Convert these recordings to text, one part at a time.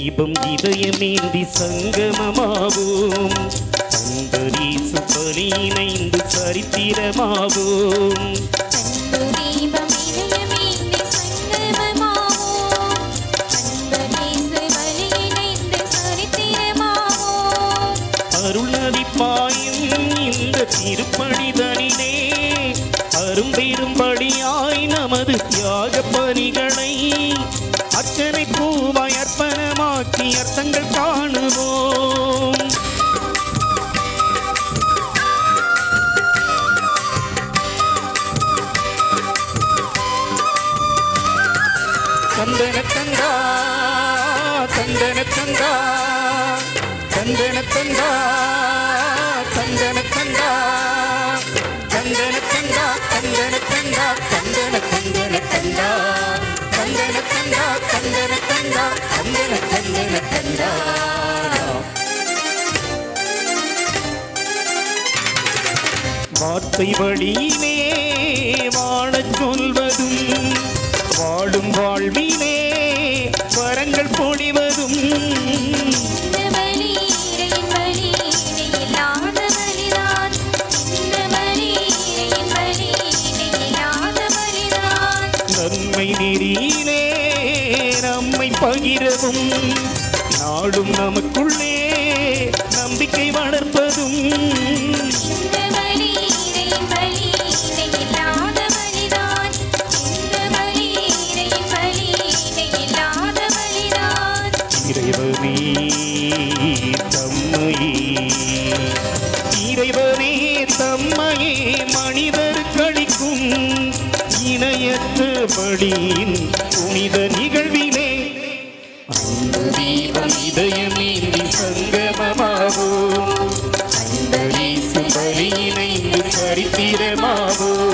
தீபம் இதயமேந்தி சங்கமமாவோம். அன்பரீசு பலி இணைந்து சரித்திரமாவோம். அருள்நதி பாயும் இந்த திருப்பணிதனிலே அரும்பெரும்படியாய் நமது தியாக பணிகளை அர்ச்சனை பூவாய் அர்ப்பணமாக்கி அர்த்தங்கள் காணுவோம். சந்தன தந்தா சந்தன தந்தா சந்தன தந்தா சந்தன தந்தா சந்தன தந்தா சந்தன தந்தா சந்தன சந்தன தந்தா சந்தன தந்தா சந்தன தந்தா சந்தன சந்தன தந்தா. வார்த்தை வழியிலே வாழச் சொல்வதும் வாழும் வாழ்விலே வரங்கள் பொழிவதும் நன்மை நெறியிலே நம்மை பகிரவும் நாடும் நமக்குள்ளே நம்பிக்கை வளர்ப்பதும் இறைவனே தம்மையே மனிதருக்களிக்கும் இணையற்றபடியின் புனித நிகழ்விலே அன்பு தீபம் இதயமேந்தி சங்கமமாவோம். அன்பரீசு பலி இணைந்து சரித்திரமாவோம்.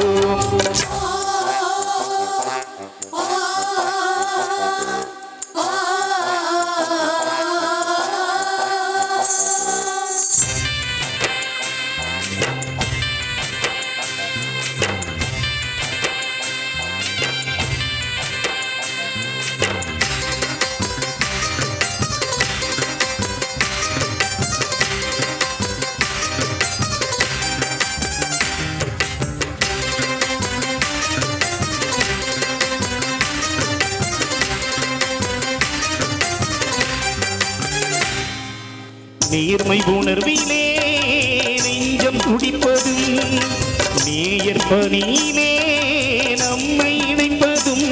நேர்மை உணர்விலே நெஞ்சம் துடிப்பதும் நேயர் பணியிலே நம்மை இணைப்பதும்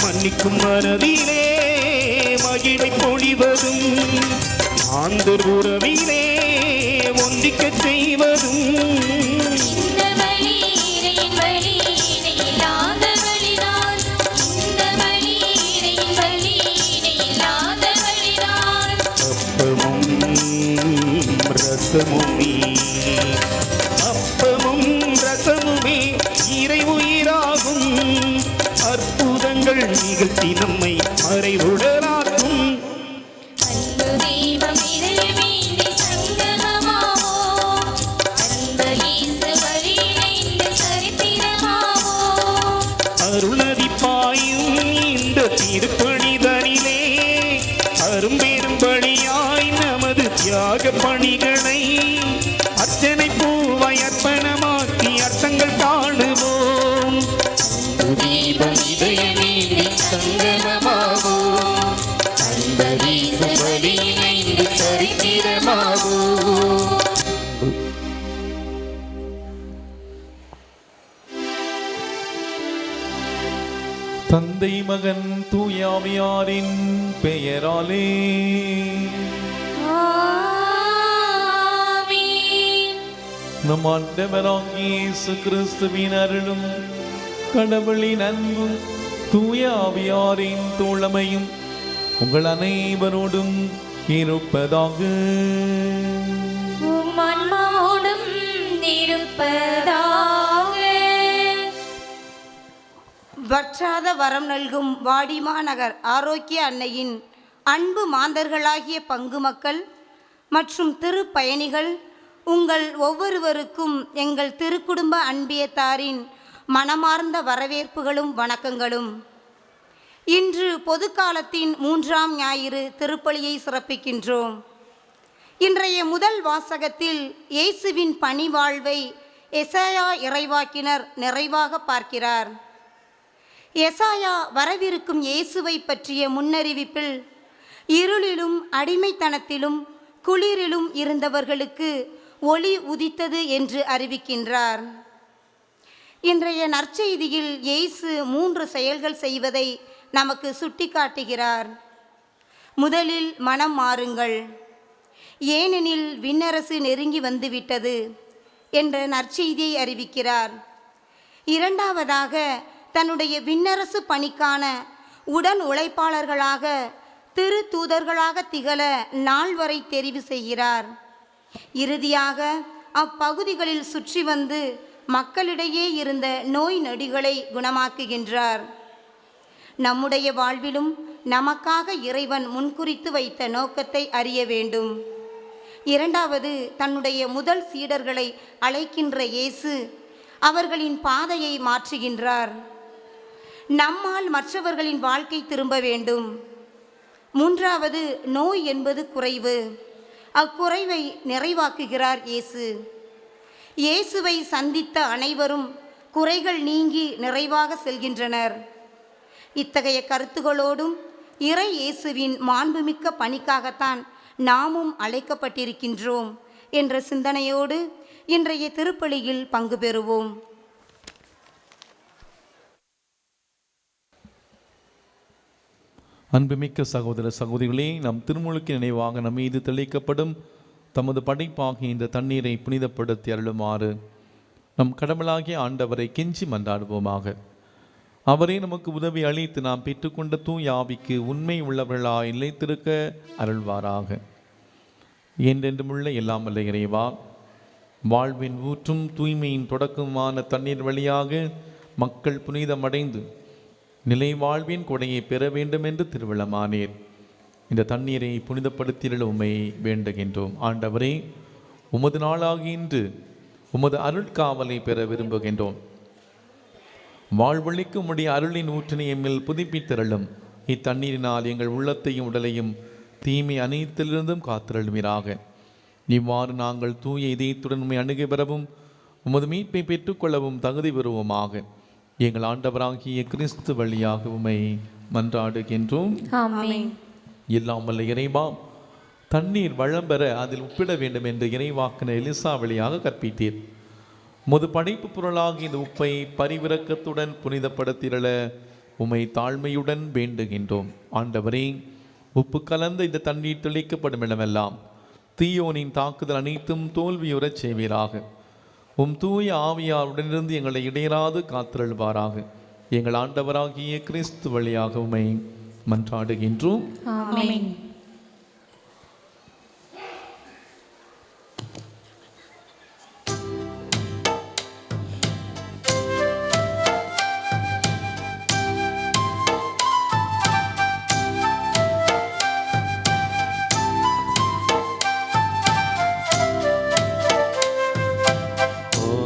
மன்னிக்கும் மனதிலே மகிழை பொழிவதும் ஆந்தர் உறவிலே ஒன்றிக்கச் செய்வதும் அப்பமும் ரசமுமே இறை உயிராகும். அற்புதங்கள் நிகழ்த்தி நம்மை மறைவுடராக்கும். அருள்நதி பாயும் இந்த திருப்பணிதனிலே அரும்பெரும்படியாய் நமது தியாக பணிகளை அர்ச்சனை பூவாய் அர்ப்பணமாக்கி அர்த்தங்கள் காணுவோம். தீபம் இதயமேந்தி சங்கமமாவோம். அன்பரீசு பலி இணைந்து சரித்திரமாவோம். தந்தை மகன் தூயாவியாரின் பெயராலே நம் ஆண்டவராகிய இயேசு கிறிஸ்துவின் அருளும் கடவுளின் அன்பும் தூயாவியாரின் தோழமையும் உங்கள் அனைவரோடும் இருப்பதாக. வற்றாத வரம் நல்கும் வாடிமா நகர் ஆரோக்கிய அன்னையின் அன்பு மாந்தர்களாகிய பங்கு மக்கள் மற்றும் திருப்பயணிகள் உங்கள் ஒவ்வொருவருக்கும் எங்கள் திருக்குடும்ப அன்பியத்தாரின் மனமார்ந்த வரவேற்புகளும் வணக்கங்களும். இன்று பொதுக்காலத்தின் 3ஆம் ஞாயிறு திருப்பலியை சிறப்பிக்கின்றோம். இன்றைய முதல் வாசகத்தில் இயேசுவின் பணிவாழ்வை எசாயா இறைவாக்கினர் நிறைவாக பார்க்கிறார். எசாயா வரவிருக்கும் இயேசுவை பற்றிய முன்னறிவிப்பில் இருளிலும் அடிமைத்தனத்திலும் குளிரிலும் இருந்தவர்களுக்கு ஒளி உதித்தது என்று அறிவிக்கின்றார். இன்றைய நற்செய்தியில் இயேசு 3 செயல்கள் செய்வதை நமக்கு சுட்டிக்காட்டுகிறார். முதலில் மனம் மாறுங்கள், ஏனெனில் விண்ணரசு நெருங்கி வந்துவிட்டது என்ற நற்செய்தியை அறிவிக்கிறார். இரண்டாவதாக தன்னுடைய விண்ணரசு பணிக்கான உடன் உழைப்பாளர்களாக திரு தூதர்களாக திகழ நாள் வரை தெரிவு செய்கிறார். இறுதியாக அப்பகுதிகளில் சுற்றி வந்து மக்களிடையே இருந்த நோய் நொடிகளை குணமாக்குகின்றார். நம்முடைய வாழ்விலும் நமக்காக இறைவன் முன்குறித்து வைத்த நோக்கத்தை அறிய வேண்டும். இரண்டாவது, தன்னுடைய முதல் சீடர்களை அழைக்கின்ற இயேசு அவர்களின் பாதையை மாற்றுகின்றார். நம்மால் மற்றவர்களின் வாழ்க்கை திரும்ப வேண்டும். மூன்றாவது, நோய் என்பது குறைவு. அக்குறைவை நிறைவாக்குகிறார் இயேசு. இயேசுவை சந்தித்த அனைவரும் குறைகள் நீங்கி நிறைவாக செல்கின்றனர். இத்தகைய கருத்துகளோடும் இறை இயேசுவின் மாண்புமிக்க பணிக்காகத்தான் நாமும் அழைக்கப்பட்டிருக்கின்றோம் என்ற சிந்தனையோடு இன்றைய திருப்பலியில் பங்கு பெறுவோம். அன்புமிக்க சகோதர சகோதரிகளே, நம் திருமுழுக்கு நினைவாக நம் மீது தெளிக்கப்படும் தமது படைப்பாகிய இந்த தண்ணீரை புனிதப்படுத்தி அருளுமாறு நம் கடவுளாகிய ஆண்டவரை கெஞ்சி மன்றாடுவோமாக. அவரே நமக்கு உதவி அளித்து நாம் பெற்றுக்கொண்ட தூய ஆவிக்கு உண்மை உள்ளவர்களாய் நிலைத்திருக்க அருள்வாராக. என்றென்றுமுள்ள எல்லாம் வல்ல இறைவா, வாழ்வின் ஊற்றும் தூய்மையின் தொடக்கமான தண்ணீர் வழியாக மக்கள் புனிதமடைந்து நிலை வாழ்வின் கொடையை பெற வேண்டும் என்று திருவிழமானீர். இந்த தண்ணீரை புனிதப்படுத்திட உம்மை வேண்டுகின்றோம். ஆண்டவரே, உமது நாளாகி இன்று உமது அருட்காவலை பெற விரும்புகின்றோம். வாழ்வழிக்கும் உடைய அருளின் ஊற்றினை எம்மில் புதுப்பித்திரளும். இத்தண்ணீரினால் எங்கள் உள்ளத்தையும் உடலையும் தீமை அனைத்திலிருந்தும் காத்திரளுவீராக. இவ்வாறு நாங்கள் தூய இதயத்துடன் உம்மை அணுகி பெறவும் உமது மீட்பை பெற்றுக்கொள்ளவும் தகுதி பெறுவோமாக. எங்கள் ஆண்டவராகிய கிறிஸ்து வழியாக உம்மை மன்றாடுகின்றோம். ஆமென். எல்லாம் வல்ல இறைவா, தண்ணீர் வளம் பெற அதில் உப்பிட வேண்டும் என்று இறைவாக்கின எலிசா வழியாக கற்பித்தீர். முது படைப்பு பொருளாகி இந்த உப்பை பரிவிரக்கத்துடன் புனிதப்படுத்திட உம்மை தாழ்மையுடன் வேண்டுகின்றோம். ஆண்டவரே, உப்பு கலந்த இந்த தண்ணீர் தெளிக்கப்படும் இடமெல்லாம் தீயோனின் தாக்குதல் அனைத்தும் தோல்வியுறச் செய்வீராக. உம் தூய ஆவியாருடனிருந்து எங்களை இடையராது காத்திருள்வாராக. எங்கள் ஆண்டவராகிய கிறிஸ்து வழியாக உம்மை மன்றாடுகின்றோம். ஆமென்.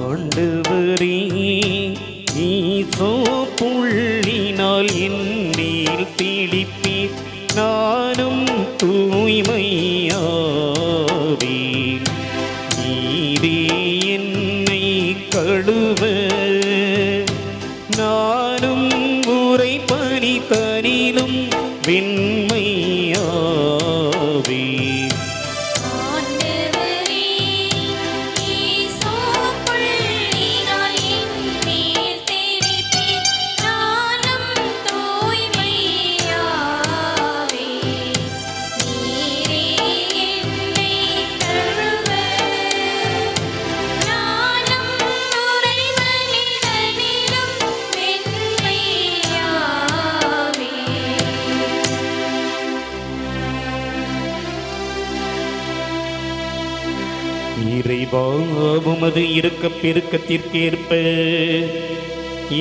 ஆண்டவரே, ஈசோ புள்ளினால் என்னில் திளிப்பீர், நானும் தூய்மையாவேன். நீரே என்னை கழுவ, நானும் உரை பனி தனிலும் வெண்மையாவேன். இறைவா, உமது இரக்கப் பெருக்கத்திற்கேற்ப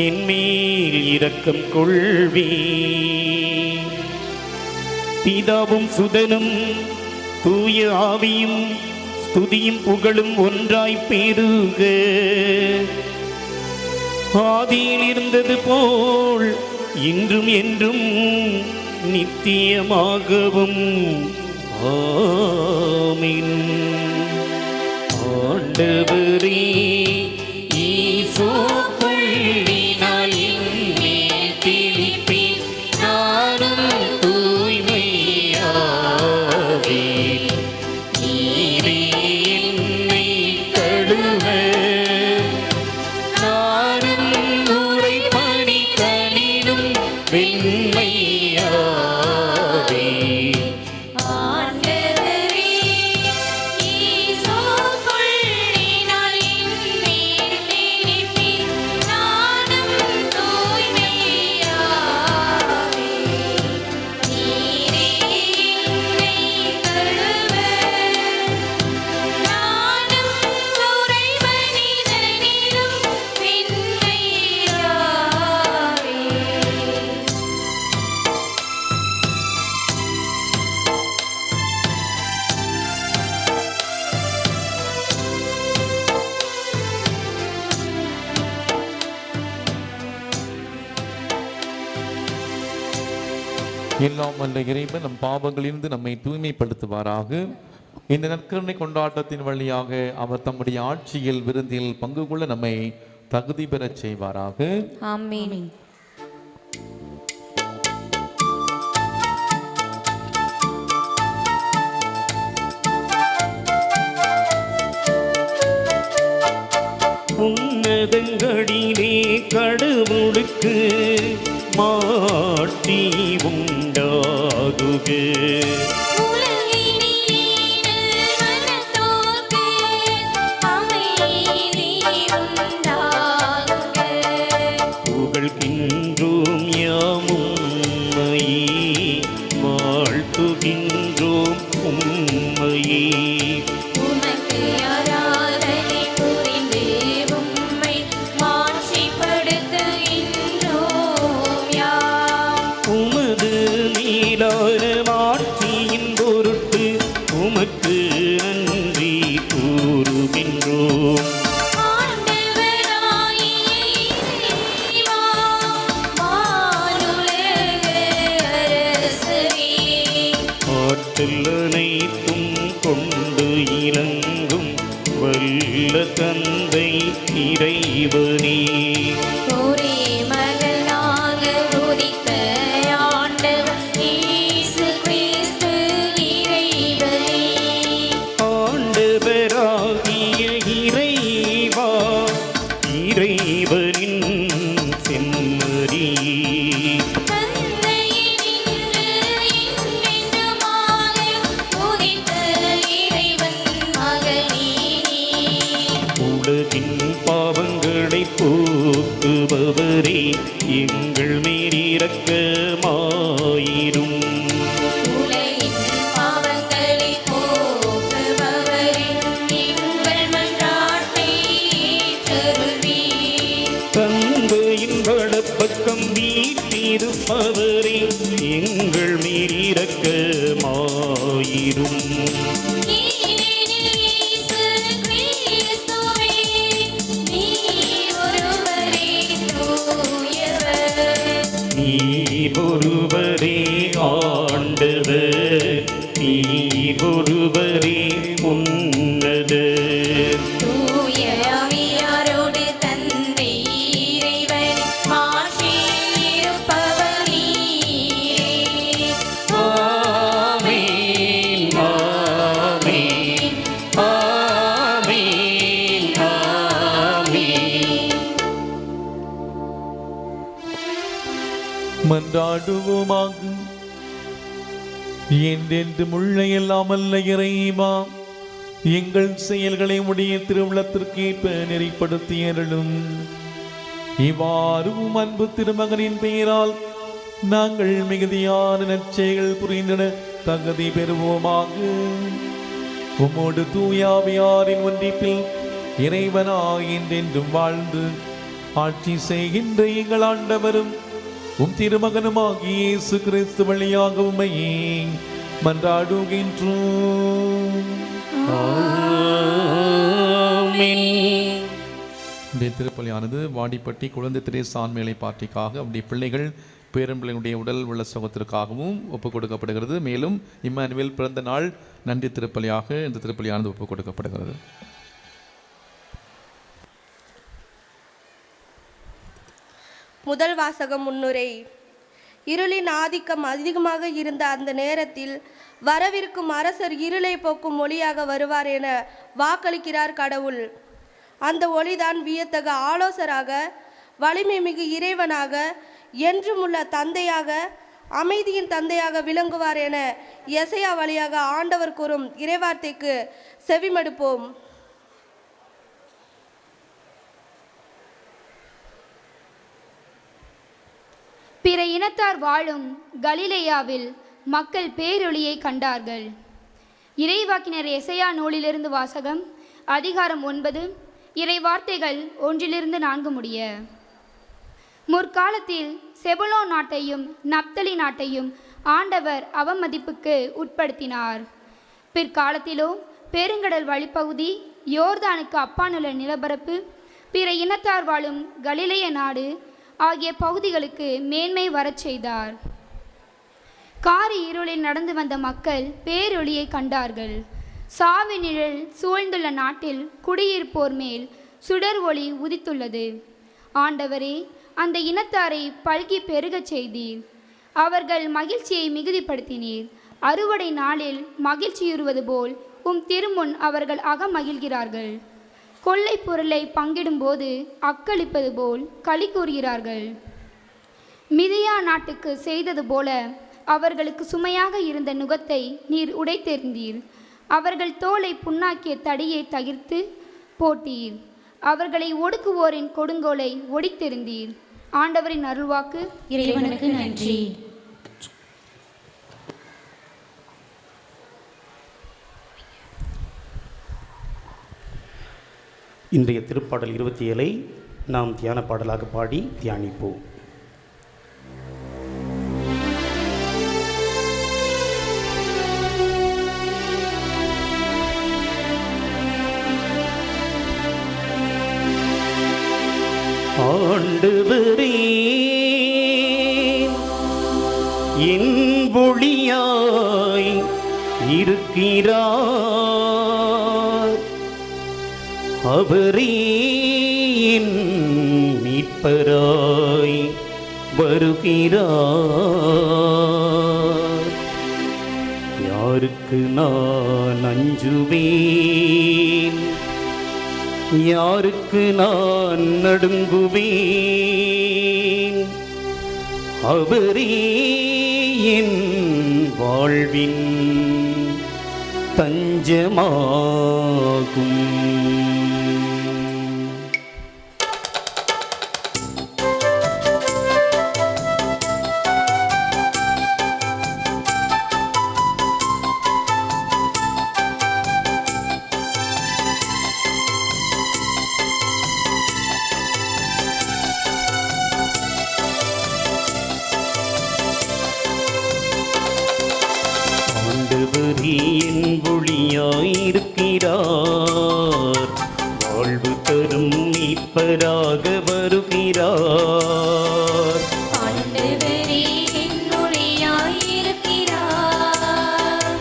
என்மேல் இரக்கம் கொள்வே. பிதாவும் சுதனும் தூய ஆவியும் துதியும் புகழும் ஒன்றாய் பெருக. ஆதியில் இருந்தது போல் இன்றும் என்றும் நித்தியமாகவும் ஆமென். ஆண்டவரே ஈசோ பள்ளினால் என்மேல் தெளிப்பீர், நானும் தூய்மையாவேன். நீரே என்னை கழுவ, நானும் உறைபனி தனிலும் வெண்மையாவேன். ஆண்டவரே ஈசோ பள்ளினால் என்மேல் தெளிப்பீர், நானும் தூய்மையாவேன். நீரே என்னை கழுவ, நானும் உறைபனி தனிலும் வெண்மையாவேன். எல்லாம் வல்ல இறைவன் நம் பாவங்களிலிருந்து நம்மை தூய்மைப்படுத்துவாராக. இந்த நற்கருணை கொண்டாட்டத்தின் வழியாக அவர் தம்முடைய ஆட்சியில் விருந்தில் பங்கு கொள்ள நம்மை தகுதி பெறச் செய்வாராக. ஆமென். உன்னதங்களிலே கடவுளுக்கு மாட்சி உண்டாகுக. உலகினிலே நல்மனத்தோர்க்கு அமைதி உண்டாகுக. புகழ்கின்றோம் யாம் உம்மையே, வாழ்த்துகின்றோம் உம்மையே. உமக்கு ஆராதனை புரிந்து உம்மை மாட்சிப்படுத்துகின்றோம் யாம். உமது நீலான மாட்சியின் பொருட்டு உமக்கு நன்றி கூறுகின்றோம். ஆண்டவராகிய இறைவா, வானுலக அரசரே, ஆற்றல் அனைத்தும் கொண்டு இலங்கும் வல்ல தந்தை இறைவனே, ஒரே மகனாக உதித்த ஆண்டவர் இயேசு கிறிஸ்து இறைவனே, ஆண்டவராகிய இறைவா, இறைவனின் செம்மறியே, தந்தையினின்று என்றென்றுமாக உதித்த இறைவன் மகனே, உலகின் பாவங்களை போக்குபவரே, எங்கள் மேல் இரக்கமாயிரும். உலகின் பாவங்களை போக்குபவரே, எங்கள் மன்றாட்டை ஏற்றருள்வீர். தந்தையின் வலப்பக்கம் வீற்றிருப்பவரே, எங்கள் மேல் இரக்கமாயிரும். ஏனெனில் இயேசு கிறிஸ்துவே, நீர் ஒருவரே தூயவர். நீர் ஒருவரே ஆண்டவர், நீர் ஒருவரே உன்னதர். தூய ஆவியாரோடு தந்தை இறைவன் மாட்சியில் இருப்பவர் நீரே. ஆமென், ஆமென், ஆமென், ஆமென். மன்றாடுவோமாக. என்றென்று முள்ள எல்லாமல்ல இறைவா, எங்கள் செயல்களை உடைய திருவுளத்திற்கேற்ப நெறிப்படுத்தியருளும். இவ்வாறு உம் அன்பு திருமகனின் பெயரால் நாங்கள் மிகுதியான நற்செயல்கள் புரிந்திட தகுதி பெறுவோமாக. உம்மோடு தூயாவியாரின் ஒன்றிப்பில் இறைவனாய் என்றென்றும் வாழ்ந்து ஆட்சி செய்கின்ற எங்கள் ஆண்டவரும் உம் திருமகனுமாகிய இயேசு கிறிஸ்து வழியாக உம்மையே மன்றாடுகின்றோம். ஆமென். இந்த திருப்பலியானது வாடிப்பட்டி குழந்தை திரேசா ஆண்மையை பாட்டிக்காக அவருடைய பிள்ளைகள் பேரம்பிள்ளைகளுடைய உடல் உள்ள சுகத்திற்காகவும் ஒப்புக் கொடுக்கப்படுகிறது. மேலும் இம்மானுவேல் பிறந்த நாள் நன்றி திருப்பலியாக இந்த திருப்பலியானது ஒப்புக் கொடுக்கப்படுகிறது. முதல் வாசகம் முன்னுரை. இருளின் ஆதிக்கம் அதிகமாக இருந்த அந்த நேரத்தில் வரவிருக்கும் அரசர் இருளை போக்கும் ஒளியாக வருவார் என வாக்களிக்கிறார் கடவுள். அந்த ஒளிதான் வியத்தக ஆலோசராக, வலிமை மிகு இறைவனாக, என்றும் உள்ள தந்தையாக, அமைதியின் தந்தையாக விளங்குவார் என எசையா வழியாக ஆண்டவர் கூறும் இறைவார்த்தைக்கு செவிமடுப்போம். பிற இனத்தார் வாழும் கலிலேயாவில் மக்கள் பேரொளியை கண்டார்கள். இறைவாக்கினர் எசையா நூலிலிருந்து வாசகம். அதிகாரம் 9, இறை வார்த்தைகள் 1-4 முடிய. முற்காலத்தில் செபுலோன் நாட்டையும் நப்தலி நாட்டையும் ஆண்டவர் அவமதிப்புக்கு உட்படுத்தினார். பிற்காலத்திலோ பெருங்கடல் வழிப்பகுதி, யோர்தானுக்கு அப்பானுள்ள நிலப்பரப்பு, பிற இனத்தார் வாழும் கலிலேய நாடு ஆகிய பகுதிகளுக்கு மேன்மை வரச் செய்தார். காரி இருளில் நடந்து வந்த மக்கள் பேரொளியை கண்டார்கள். சாவி நிழல் சூழ்ந்துள்ள நாட்டில் குடியிருப்போர் மேல் சுடர் ஒளி உதித்துள்ளது. ஆண்டவரே, அந்த இனத்தாரை பல்கி பெருகச் செய்தீர். அவர்கள் மகிழ்ச்சியை மிகுதிப்படுத்தினீர். அறுவடை நாளில் மகிழ்ச்சியுறுவது போல் திருமுன் அவர்கள் அகமகிழ்கிறார்கள். கொள்ளை பொருளை பங்கிடும்போது அக்களிப்பது போல் களி கூறுகிறார்கள். மிதியா நாட்டுக்கு செய்தது போல அவர்களுக்கு சுமையாக இருந்த நுகத்தை நீர் உடைத்தெறிந்தீர். அவர்கள் தோலை புண்ணாக்கிய தடியை தகிர்த்து போட்டீர். அவர்களை ஒடுக்குவோரின் கொடுங்கோலை ஒடித்தெறிந்தீர். ஆண்டவரின் அருள்வாக்கு. இறைவனுக்கு நன்றி. இன்றைய திருப்பாடல் 27 நாம் தியான பாடலாக பாடி தியானிப்போம். ஆண்டவரே, என் ஒளியாய் இருக்கிறார். அவரே என் மீட்பராய் வருகிறார். யாருக்கு நான் அஞ்சுவேன்? யாருக்கு நான் நடுங்குவேன்? அவரே என் வாழ்வின் தஞ்சமாகும். என் ஒளியாயிருக்கிறார். வாழ்வு தரும் மீட்பராக வருகிறார். ஆண்டவரே, என் ஒளியாயிருக்கிறார்.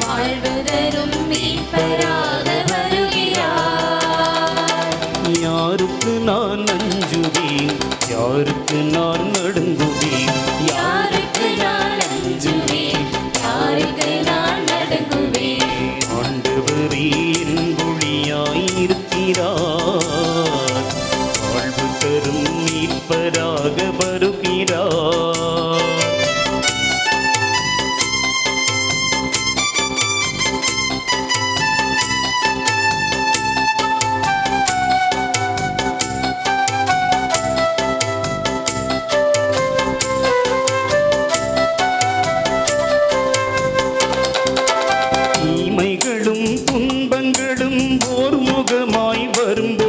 வாழ்வு தரும் மீட்பராக வருகிறார். யாருக்கு நான் அஞ்சுவேன்? யாருக்கு நான் நடுங்குவேன்? யாருக்கு நான் அஞ்சுவேன்? யாருக்கு நான் நடுங்குவேன்? ஆண்டவரே, என் ஒளியாயிருக்கிறார். வாழ்வு தரும் மீட்பராக வருகிறார். தீமைகளும் துன்பங்களும் ஓர் முகமாய் வரும்போது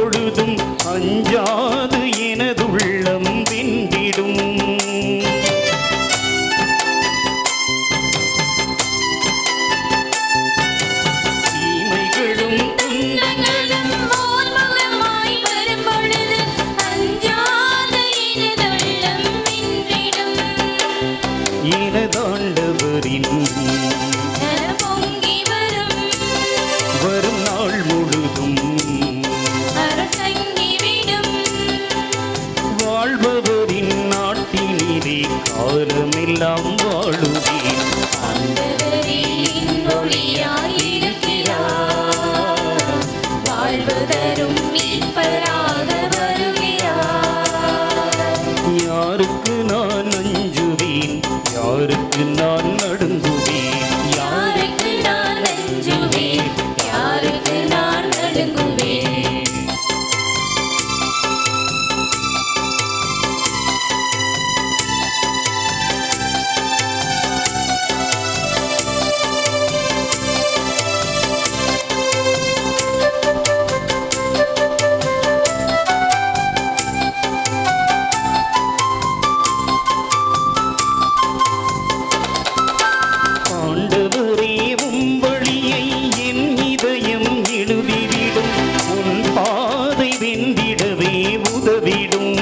வென்றிடவே உதவிடும்.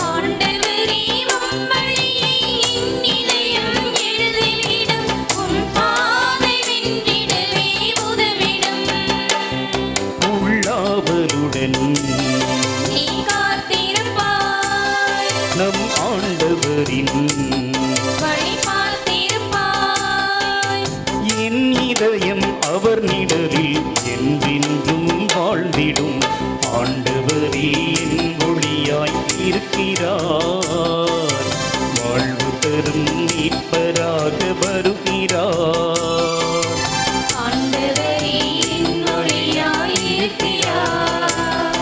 ஆண்டவரே வழியை என் இதயம் எழுதிவிடும். உம் பாதை வென்றிடவே உதவிடும். உள்ளாவலுடன் நீ காத்திருப்பாய். நம் ஆண்டவரின் வழி பார்த்திருப்பாய். என் இதயம் அவர் நிழலில் என்றென்றும் வாழ்ந்திடும். ஆண்டவரே என் ஒளியாய் இருக்கிறார், வாழ்வு தரும் மீட்பராக வருகிறார். ஆண்டவரே என் ஒளியாய் இருக்கிறார்.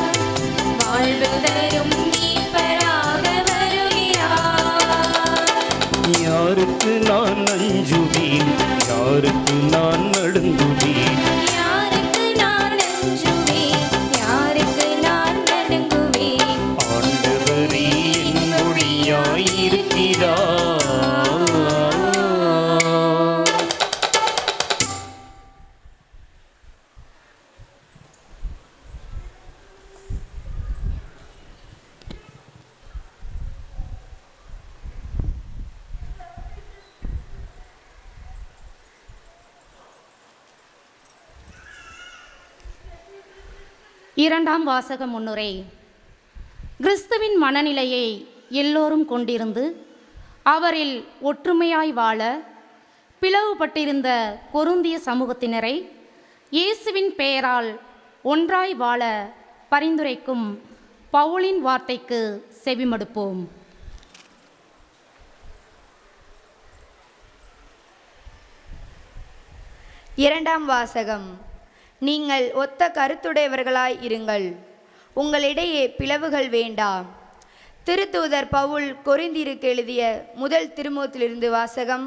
வாழ்வு தரும் மீட்பராக வருகிறார். யாருக்கு நான் அஞ்சுவேன், யாருக்கு நான் நடுங்குவேன். யாருக்கு நான் அஞ்சுவேன், யாருக்கு நான் நடுங்குவேன். ஆண்டவரே என் ஒளியாய் இருக்கிறார். இரண்டாம் வாசக முன்னுரை. கிறிஸ்துவின் மனநிலையை எல்லோரும் கொண்டிருந்து அவரில் ஒற்றுமையாய் வாழ பிளவுபட்டிருந்த கொருந்திய சமூகத்தினரை இயேசுவின் பெயரால் ஒன்றாய் வாழ பரிந்துரைக்கும் பவுலின் வார்த்தைக்கு செவிமடுப்போம். இரண்டாம் வாசகம். நீங்கள் ஒத்த கருத்துடையவர்களாய் இருங்கள், உங்களிடையே பிளவுகள் வேண்டாம். திருத்தூதர் பவுல் கொரிந்தியருக்கு எழுதிய முதல் திருமுகத்திலிருந்து வாசகம்.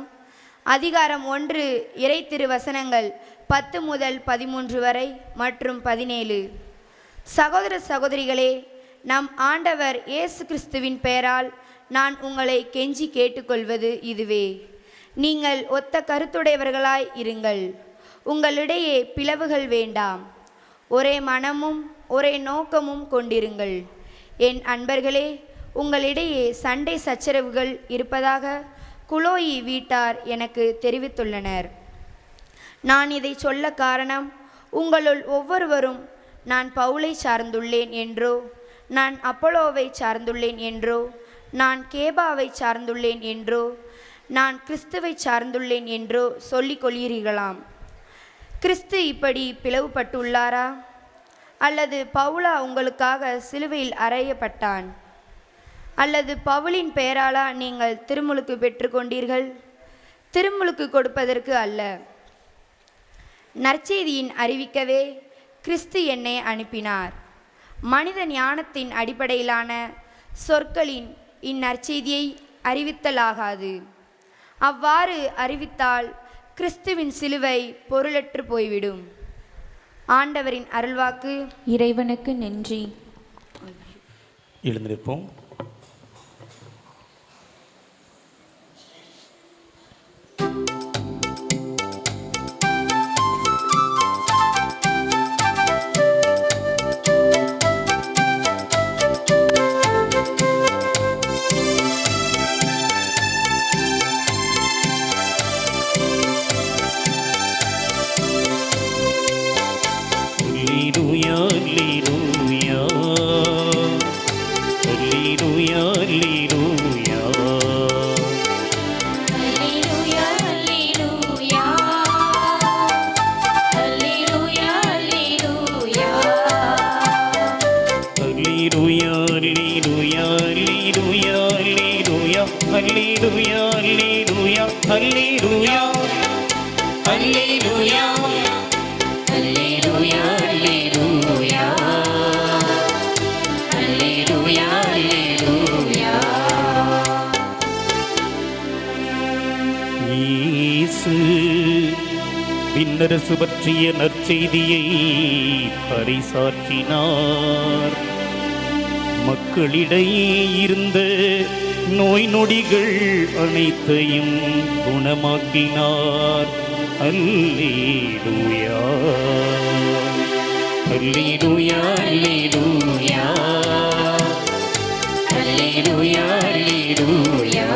அதிகாரம் 1, இறை திருவசனங்கள் 10 முதல் 13 வரை மற்றும் 17. சகோதர சகோதரிகளே, நம் ஆண்டவர் இயேசு கிறிஸ்துவின் பெயரால் நான் உங்களை கெஞ்சி கேட்டுக்கொள்வது இதுவே. நீங்கள் ஒத்த கருத்துடையவர்களாய் இருங்கள், உங்களிடையே பிளவுகள் வேண்டாம். ஒரே மனமும் ஒரே நோக்கமும் கொண்டிருங்கள். என் அன்பர்களே, உங்களிடையே சண்டை சச்சரவுகள் இருப்பதாக குலோயி வீட்டார் எனக்கு தெரிவித்துள்ளனர். நான் இதை சொல்ல காரணம், உங்களுள் ஒவ்வொருவரும் நான் பவுலை சார்ந்துள்ளேன் என்றோ, நான் அப்போலோவை சார்ந்துள்ளேன் என்றோ, நான் கேபாவை சார்ந்துள்ளேன் என்றோ, நான் கிறிஸ்துவை சார்ந்துள்ளேன் என்றோ சொல்லிக் கொள்கிறீர்களாம். கிறிஸ்து இப்படி பிளவுபட்டுள்ளாரா? அல்லது பவுலா உங்களுக்காக சிலுவையில் அறையப்பட்டான்? அல்லது பவுலின் பெயராலா நீங்கள் திருமுழுக்கு பெற்றுக்கொண்டீர்கள்? திருமுழுக்கு கொடுப்பதற்கு அல்ல, நற்செய்தியின் அறிவிக்கவே கிறிஸ்து என்னை அனுப்பினார். மனித ஞானத்தின் அடிப்படையிலான சொற்களின் இந்நற்செய்தியை அறிவித்தலாகாது. அவ்வாறு அறிவித்தால் கிறிஸ்துவின் சிலுவை பொருளற்று போய்விடும். ஆண்டவரின் அருள்வாக்கு. இறைவனுக்கு நன்றி. எழுந்திருப்போம். விண்ணரசு பற்றிய நற்செய்தியை பறைசாற்றினார். மக்களிடையே இருந்த நோய் நொடிகள் அனைத்தையும் குணமாக்கினார். அல்லேலூயா அல்லேலூயா அல்லேலூயா அல்லேலூயா அல்லேலூயா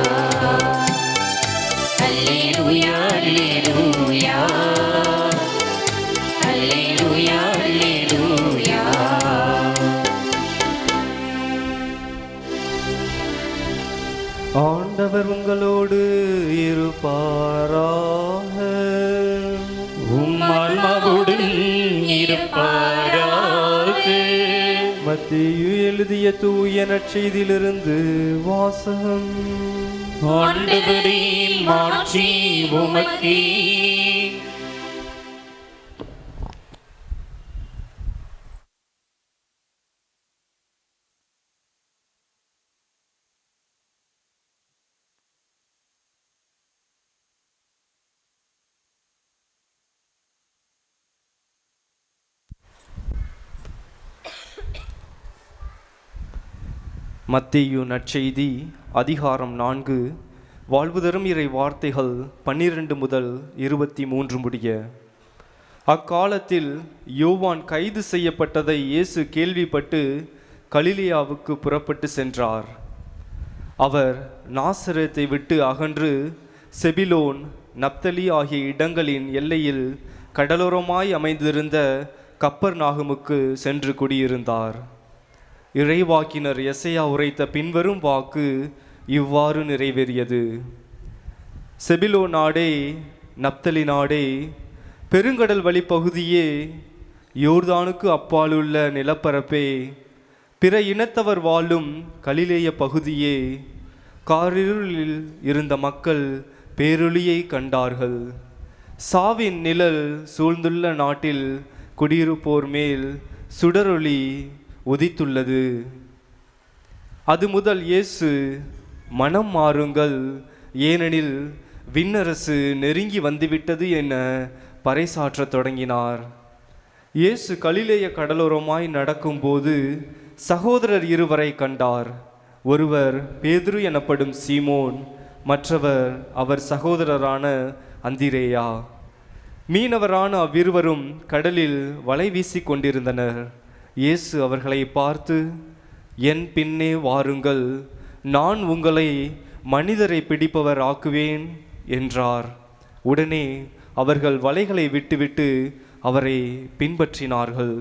அல்லேலூயா அல்லேலூயா அல்லேலூயா அல்லேலூயா. ஆண்டவர் உங்களோடு இருப்பாராக. உம்மான்மாவோடும் இருப்பாராக. மத்தேயு எழுதிய தூய நற்செய்தியிலிருந்து வாசகம். ஆண்டவரே மாட்சி உமக்கே. மத்தேயு நற்செய்தி அதிகாரம் 4 வாழ்வு தரும் இறை வார்த்தைகள் 12 முதல் 23 முடிய. அக்காலத்தில் யோவான் கைது செய்யப்பட்டதை இயேசு கேள்விப்பட்டு கலிலேயாவுக்கு புறப்பட்டு சென்றார். அவர் நாசரேத்தை விட்டு அகன்று செபிலோன் நப்தலி ஆகிய இடங்களின் எல்லையில் கடலோரமாய் அமைந்திருந்த கப்பர்நாகுமுக்கு சென்று குடியிருந்தார். இறைவாக்கினர் எசையா உரைத்த பின்வரும் வாக்கு இவ்வாறு நிறைவேறியது. செபிலோ நாடே, நப்தலி நாடே, பெருங்கடல் வழிப்பகுதியே, யோர்தானுக்கு அப்பாலுள்ள நிலப்பரப்பே, பிற இனத்தவர் வாழும் கலிலேய பகுதியே, காரிருளில் இருந்த மக்கள் பேரொளியை கண்டார்கள். சாவின் நிழல் சூழ்ந்துள்ள நாட்டில் குடியிருப்போர் மேல் சுடரொளி உதித்துள்ளது. அது முதல் இயேசு மனம் மாறுங்கள், ஏனெனில் விண்ணரசு நெருங்கி வந்துவிட்டது என பறைசாற்றத் தொடங்கினார். இயேசு கலிலேய கடலோரமாய் நடக்கும்போது சகோதரர் இருவரை கண்டார். ஒருவர் பேதுரு எனப்படும் சீமோன், மற்றவர் அவர் சகோதரரான அந்திரேயா. மீனவரான அவ்விருவரும் கடலில் வலை வீசி கொண்டிருந்தனர். இயேசு அவர்களை பார்த்து, என் பின்னே வாருங்கள், நான் உங்களை மனிதரை பிடிப்பவர் ஆக்குவேன் என்றார். உடனே அவர்கள் வலைகளை விட்டுவிட்டு அவரை பின்பற்றினார்கள்.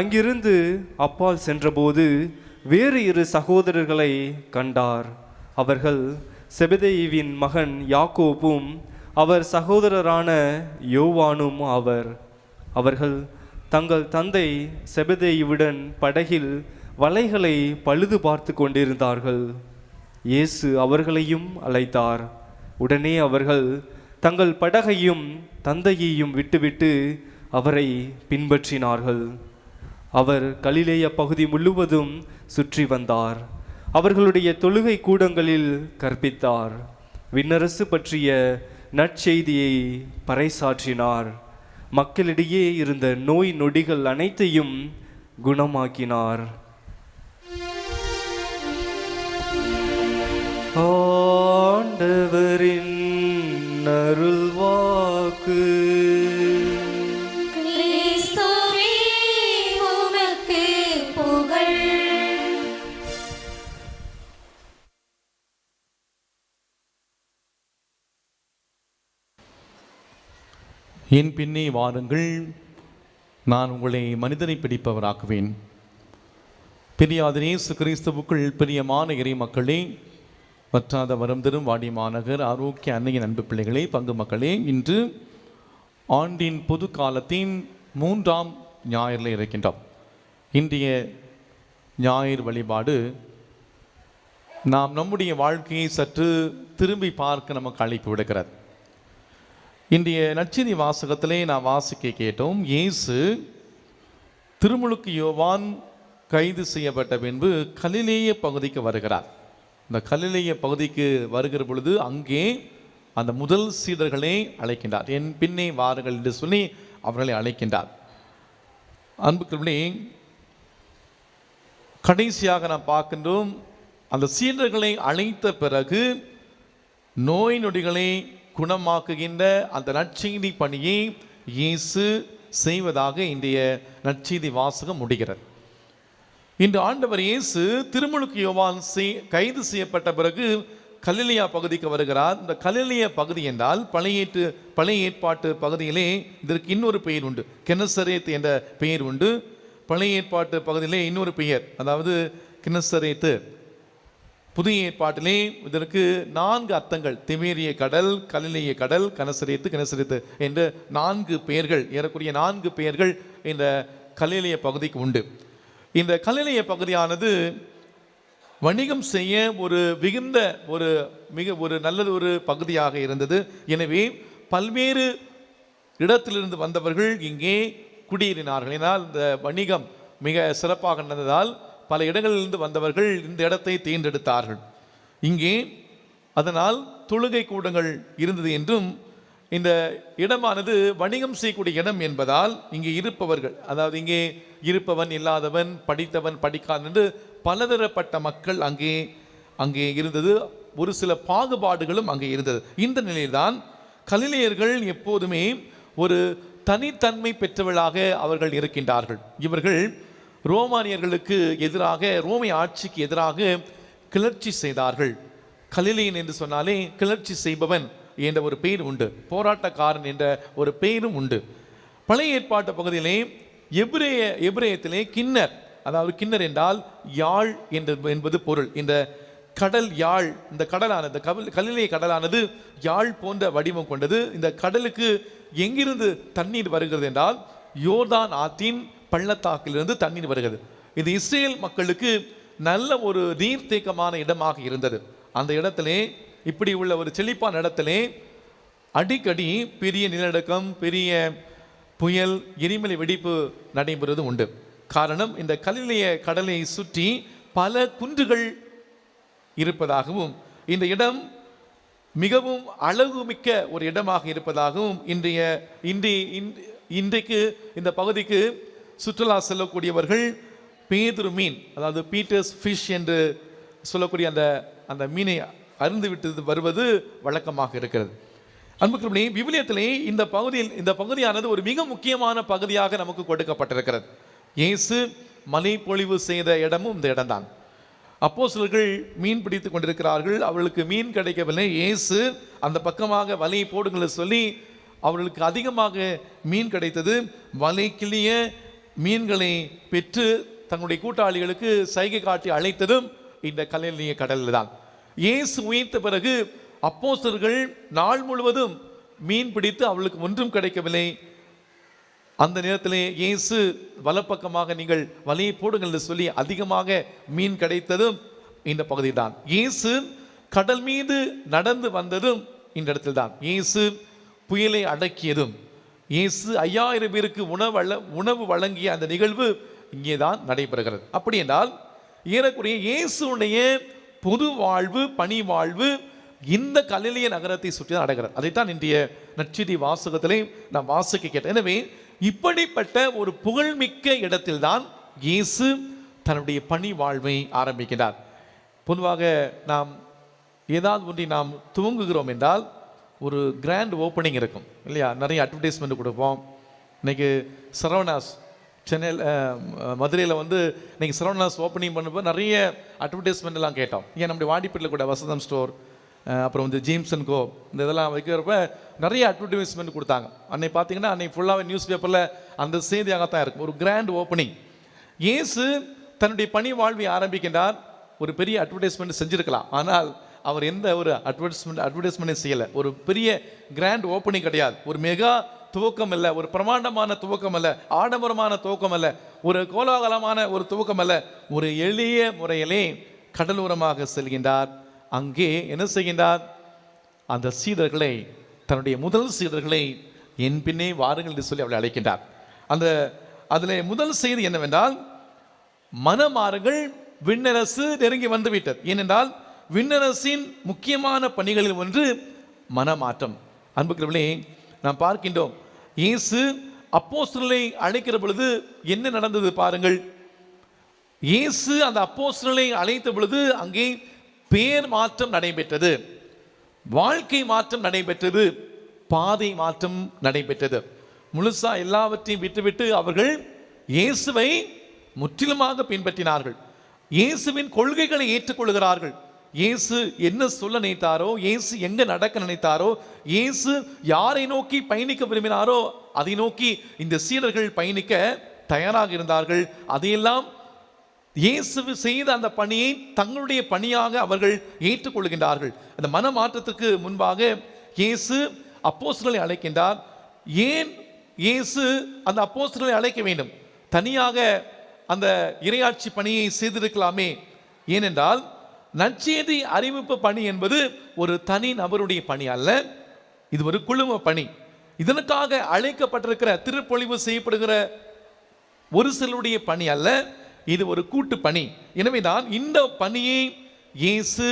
அங்கிருந்து அப்பால் சென்றபோது வேறு 2 சகோதரர்களை கண்டார். அவர்கள் செபதேயுவின் மகன் யாக்கோபும் அவர் சகோதரரான யோவானும் ஆவர். அவர்கள் தங்கள் தந்தை செபதேயுவுடன் படகில் வலைகளை பழுது பார்த்து கொண்டிருந்தார்கள். இயேசு அவர்களையும் அழைத்தார். உடனே அவர்கள் தங்கள் படகையும் தந்தையையும் விட்டுவிட்டு அவரை பின்பற்றினார்கள். அவர் கலிலேய பகுதி முழுவதும் சுற்றி வந்தார். அவர்களுடைய தொழுகை கூடங்களில் கற்பித்தார். விண்ணரசு பற்றிய நற்செய்தியை பறைசாற்றினார். மக்களிடையே இருந்த நோய் நொடிகள் அனைத்தையும் குணமாக்கினார். ஆண்டவரின் அருள்வாக்கு. கிறிஸ்துவே உமக்கு புகழ். என் பின்னே வாருங்கள், நான் உங்களை மனிதனை பிடிப்பவராக்குவேன். பிரியாத இயேசு கிறிஸ்துவுக்குள் பிரியமான இறை மக்களே, வற்றாத வரம் தரும் வாடி மாநகர் ஆரோக்கிய அன்னையின் அன்பு பிள்ளைகளே, பங்கு மக்களே, இன்று ஆண்டின் பொது காலத்தின் 3ஆம் ஞாயிறில் இருக்கின்றோம். இன்றைய ஞாயிறு வழிபாடு நாம் நம்முடைய வாழ்க்கையை சற்று திரும்பி பார்க்க நமக்கு அழைப்பு விடுகிறது. இன்றைய நற்செய்தி வாசகத்திலே நாம் வாசிக்க கேட்டோம், இயேசு திருமுழுக்கு யோவான் கைது செய்யப்பட்ட பின்பு கலிலேய பகுதிக்கு வருகிறார். இந்த கலிலேய பகுதிக்கு வருகிற பொழுது அங்கே அந்த முதல் சீடர்களை அழைக்கின்றார். என் பின்னே வாருங்கள் என்று சொல்லி அவர்களை அழைக்கின்றார். அன்புக்குள்ளே கடைசியாக நாம் பார்க்கின்றோம், அந்த சீடர்களை அழைத்த பிறகு நோய் நொடிகளை குணமாக்குகின்ற அந்த நற்செய்தி பணியை இயேசு செய்வதாக இன்றைய நற்செய்தி வாசகம் முடிகிறது. இன்று ஆண்டவர் இயேசு திருமுழுக்கு யோவான் கைது செய்யப்பட்ட பிறகு கலிலியா பகுதிக்கு வருகிறார். இந்த கலிலியா பகுதி என்றால் பழைய ஏற்பாட்டு பகுதியிலே இதற்கு இன்னொரு பெயர் உண்டு, கெனசரேத் என்ற பெயர் உண்டு. பழைய ஏற்பாட்டு பகுதியிலே இன்னொரு பெயர், அதாவது கெனசரேத்து. புதிய ஏற்பாட்டிலே இதற்கு 4 அர்த்தங்கள், திபேரிய கடல், கலிலிய கடல், கெனசரேத்து என்ற 4 பெயர்கள், ஏறக்குறைய 4 பெயர்கள் இந்த கலிலிய பகுதிக்கு உண்டு. இந்த கலிலிய பகுதியானது வணிகம் செய்ய ஒரு நல்லது ஒரு பகுதியாக இருந்தது. எனவே பல்வேறு இடத்திலிருந்து வந்தவர்கள் இங்கே குடியேறினார்கள். ஏனால் இந்த வணிகம் மிக சிறப்பாக நடந்ததால் பல இடங்களிலிருந்து வந்தவர்கள் இந்த இடத்தை தேர்ந்தெடுத்தார்கள். இங்கே அதனால் தொழுகை கூடங்கள் இருந்தது என்றும், இந்த இடமானது வணிகம் செய்யக்கூடிய இடம் என்பதால் இங்கே இருப்பவர்கள், அதாவது இங்கே இருப்பவன் இல்லாதவன், படித்தவன் படிக்காதவன் என்று பலதரப்பட்ட மக்கள் அங்கே இருந்தது. ஒரு சில பாகுபாடுகளும் அங்கே இருந்தது. இந்த நிலையில்தான் கலிலேயர்கள் எப்போதுமே ஒரு தனித்தன்மை பெற்றவர்களாக அவர்கள் இருக்கின்றார்கள். இவர்கள் ரோமானியர்களுக்கு எதிராக, ரோமை ஆட்சிக்கு எதிராக கிளர்ச்சி செய்தார்கள். கலிலேயன் என்று சொன்னாலே கிளர்ச்சி செய்பவன் என்ற ஒரு பெயர் உண்டு, போராட்டக்காரன் என்ற ஒரு பெயரும் உண்டு. பழைய ஏற்பாட்டு பகுதியிலே எபிரேயத்திலே கிண்ணர், அதாவது கிண்ணர் என்றால் யாழ் என்பது பொருள். இந்த கடல் யாழ், இந்த கடலானது கலிலேய கடலானது யாழ் போன்ற வடிவம் கொண்டது. இந்த கடலுக்கு எங்கிருந்து தண்ணீர் வருகிறது என்றால் யோர்தான் ஆற்றின் பள்ளத்தாக்கிலிருந்து தண்ணீர் வருகிறது. இது இஸ்ரேல் மக்களுக்கு நல்ல ஒரு நீர்த்தேக்கமான இடமாக இருந்தது. அந்த இடத்திலே, இப்படி உள்ள ஒரு செழிப்பான இடத்திலே அடிக்கடி பெரிய நிலநடுக்கம், பெரிய புயல், எரிமலை வெடிப்பு நடைபெறுவது உண்டு. காரணம், இந்த கலிலேய கடலை சுற்றி பல குன்றுகள் இருப்பதாகவும், இந்த இடம் மிகவும் அழகுமிக்க ஒரு இடமாக இருப்பதாகவும், இன்றைக்கு இந்த பகுதிக்கு சுற்றுலா செல்லக்கூடியவர்கள் பேதுரு மீன், அதாவது பீட்டர்ஸ் ஃபிஷ் என்று சொல்லக்கூடிய அந்த மீனை அருந்து விட்டு வருவது வழக்கமாக இருக்கிறது. அன்புக்குரியவர்களே, விவிலியத்திலே இந்த பகுதியானது ஒரு மிக முக்கியமான பகுதியாக நமக்கு கொடுக்கப்பட்டிருக்கிறது. இயேசு மலை பொழிவு செய்த இடமும் இந்த இடம்தான். அப்போஸ்தலர்கள் மீன் பிடித்து கொண்டிருக்கிறார்கள், அவர்களுக்கு மீன் கிடைக்கவில்லை. இயேசு அந்த பக்கமாக வலையை போடுங்கள் சொல்லி அவர்களுக்கு அதிகமாக மீன் கிடைத்தது. வலை கிளிய மீன்களை பெற்று தங்களுடைய கூட்டாளிகளுக்கு சைகை காட்டி அழைத்ததும் இந்த கலிலேய கடலில் தான். இயேசு உயிர்த்த பிறகு அப்போஸ்தலர்கள் நாள் முழுவதும் மீன் பிடித்து அவர்களுக்கு ஒன்றும் கிடைக்கவில்லை. அந்த நேரத்திலே இயேசு வலப்பக்கமாக நீங்கள் வலையை போடுங்கள் என்று சொல்லி அதிகமாக மீன் கிடைத்ததும் இந்த பகுதியில் தான். இயேசு கடல் மீது நடந்து வந்ததும் இந்த இடத்தில் தான். இயேசு புயலை அடக்கியதும், இயேசு 5000 பேருக்கு உணவு வழங்கிய அந்த நிகழ்வு இங்கே தான் நடைபெறுகிறது. அப்படி என்றால் ஏறக்குறைய இயேசுடைய பொது வாழ்வு, பணி வாழ்வு இந்த கலிலேய நகரத்தை சுற்றி தான் நடக்கிறது. அதைத்தான் இன்றைய நற்செய்தி வாசகத்திலே நாம் வாசிக்க கேட்டோம். எனவே இப்படிப்பட்ட ஒரு புகழ்மிக்க இடத்தில்தான் இயேசு தன்னுடைய பணி வாழ்வை ஆரம்பிக்கிறார். பொதுவாக நாம் ஏதாவது ஒன்றை நாம் துவங்குகிறோம் என்றால் ஒரு கிராண்ட் ஓப்பனிங் இருக்கும் இல்லையா? நிறைய அட்வர்டைஸ்மெண்ட் கொடுப்போம். இன்னைக்கு சரவணாஸ் சென்னையில், மதுரையில் இன்னைக்கு சரவணாஸ் ஓப்பனிங் பண்ணும்போது நிறைய அட்வர்டைஸ்மெண்ட் எல்லாம் கேட்டோம். ஏன் நம்முடைய வாடிப்பட்டில் கூட வசந்தம் ஸ்டோர், அப்புறம் ஜேம்ஸ் அண்ட் கோ, இந்த இதெல்லாம் வைக்கிறப்ப நிறைய அட்வர்டைஸ்மெண்ட் கொடுத்தாங்க. அன்னைக்கு பார்த்தீங்கன்னா அன்னைக்கு ஃபுல்லாகவே நியூஸ் பேப்பரில் அந்த செய்தியாகத்தான் இருக்கும், ஒரு கிராண்ட் ஓப்பனிங். இயேசு தன்னுடைய பணி வாழ்வை ஆரம்பிக்கின்றார். ஒரு பெரிய அட்வர்டைஸ்மெண்ட் செஞ்சுருக்கலாம், ஆனால் அவர் எந்த ஒரு அட்வர்டைஸ்மெண்ட்டும் செய்யலை. ஒரு பெரிய கிராண்ட் ஓப்பனிங் கிடையாது, ஒரு மெகா துவக்கம் அல்ல, ஒரு பிரமாண்டமான துவக்கம் அல்ல, ஆடம்பரமான துவக்கம் அல்ல, ஒரு கோலாகலமான ஒரு துவக்கம் அல்ல. ஒரு எளிய முறையிலே கடலோரமாக செல்கின்றார். அங்கே என்ன செய்கின்றார்? அந்த சீடர்களை, தன்னுடைய முதல் சீடர்களை என் பின்னே வாருங்கள் என்று சொல்லி அவளை அழைக்கின்றார். அதில் முதல் செய்தி என்னவென்றால், மனமாறுங்கள், விண்ணரசு நெருங்கி வந்துவிட்டது. ஏனென்றால் விண்ணரசின் முக்கியமான பணிகளில் ஒன்று மனமாற்றம். அன்புக்குரியவர்களே, நாம் பார்க்கின்றோம், இயேசு அப்போஸ்தலரை அழைக்கிற பொழுது என்ன நடந்தது பாருங்கள். இயேசு அந்த அப்போஸ்தலரை அழைத்த பொழுது அங்கே பேர் மாற்றம் நடைபெற்றது. வாழ்க்கை மாற்றம் நடைபெற்றது, பாதை மாற்றம் நடைபெற்றது. முழுசா எல்லாவற்றையும் விட்டுவிட்டு அவர்கள் இயேசுவை முற்றிலுமாக பின்பற்றினார்கள். இயேசுவின் கொள்கைகளை ஏற்றுக்கொள்கிறார்கள். இயேசு என்ன சொல்ல நினைத்தாரோ, இயேசு எங்க நடக்க நினைத்தாரோ, இயேசு யாரை நோக்கி பயணிக்க விரும்பினாரோ அதை நோக்கி இந்த சீடர்கள் பயணிக்க தயாராக இருந்தார்கள். அதையெல்லாம் இயேசு செய்த அந்த பணியை தங்களுடைய பணியாக அவர்கள் ஏற்றுக்கொள்கின்றார்கள். அந்த மனமாற்றத்துக்கு முன்பாக இயேசு அப்போஸ்தலரை அழைக்கின்றார். ஏன் இயேசு அந்த அப்போஸ்தலரை அழைக்க வேண்டும்? தனியாக அந்த இறையாட்சி பணியை செய்திருக்கலாமே. ஏனென்றால் நற்செய்தி அறிவிப்பு பணி என்பது ஒரு தனி நபருடைய பணி அல்ல, இது ஒரு குழும பணி. இதற்காக அழைக்கப்பட்டிருக்கிற திருப்பொழிவு செய்யப்படுகிற ஒரு சிலருடைய பணி அல்ல, இது ஒரு கூட்டு பணி. எனவேதான் இந்த பணியை இயேசு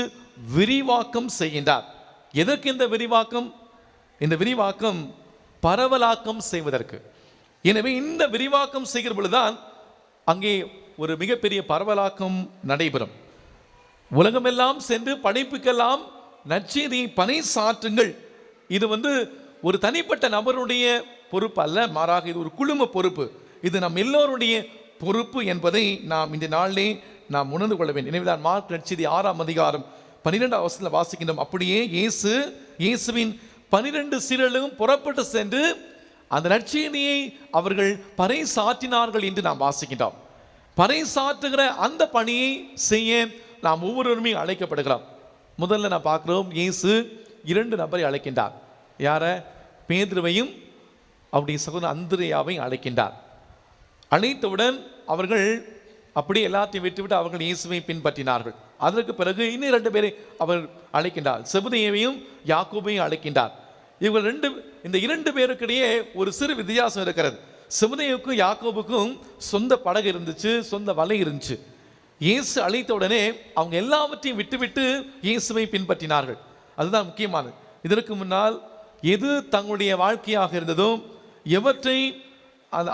விரிவாக்கம் செய்கின்றார். எதற்கு இந்த விரிவாக்கம்? இந்த விரிவாக்கம் பரவலாக்கம் செய்வதற்கு. எனவே இந்த விரிவாக்கம் செய்கிற பொழுதுதான் அங்கே ஒரு மிகப்பெரிய பரவலாக்கம் நடைபெறும். உலகமெல்லாம் சென்று படைப்புக்கெல்லாம் நற்செய்தியை பறை சாற்றுங்கள். இது ஒரு தனிப்பட்ட நபருடைய பொறுப்பு அல்ல, மாறாக இது ஒரு குழும பொறுப்பு. இது நம் எல்லோருடைய பொறுப்பு என்பதை நாம் இந்த நாளிலே நாம் உணர்ந்து கொள்ள வேண்டும். எனவேதான் மார்க் நற்செய்தி 6ஆம் அதிகாரம் 12ஆம் வசனத்தில் வாசிக்கின்றோம். அப்படியே இயேசுவின் 12 சீடர்களும் புறப்பட்டு சென்று அந்த நற்செய்தியை அவர்கள் பறை சாற்றினார்கள் என்று நாம் வாசிக்கின்றோம். பறை சாற்றுகிற அந்த பணியை செய்ய நாம் ஒவ்வொருவருமே அழைக்கப்படுகிறோம். முதல்ல நான் பார்க்கிறோம், இயேசு 2 நபரை அழைக்கின்றார். யார? பேதுருவையும் அவருடைய சகோதரன் அந்திரேயாவையும் அழைக்கின்றார். அழைத்தவுடன் அவர்கள் அப்படியே எல்லாத்தையும் விட்டுவிட்டு அவர்கள் இயேசுவை பின்பற்றினார்கள். அதற்கு பிறகு இன்னும் 2 பேரை அவர் அழைக்கின்றார். செபதேயுவையும் யாக்கோபையும் அழைக்கின்றார். இவர்கள் இந்த 2 பேருக்கிடையே ஒரு சிறு வித்தியாசம் இருக்கிறது. செபதேயுவுக்கும் யாக்கோபுக்கும் சொந்த படகு இருந்துச்சு, சொந்த வலை இருந்துச்சு. இயேசு அழைத்த உடனே அவங்க எல்லாவற்றையும் விட்டுவிட்டு இயேசுவை பின்பற்றினார்கள். அதுதான் முக்கியமானது. இதற்கு முன்னால் எது தங்களுடைய வாழ்க்கையாக இருந்ததோ,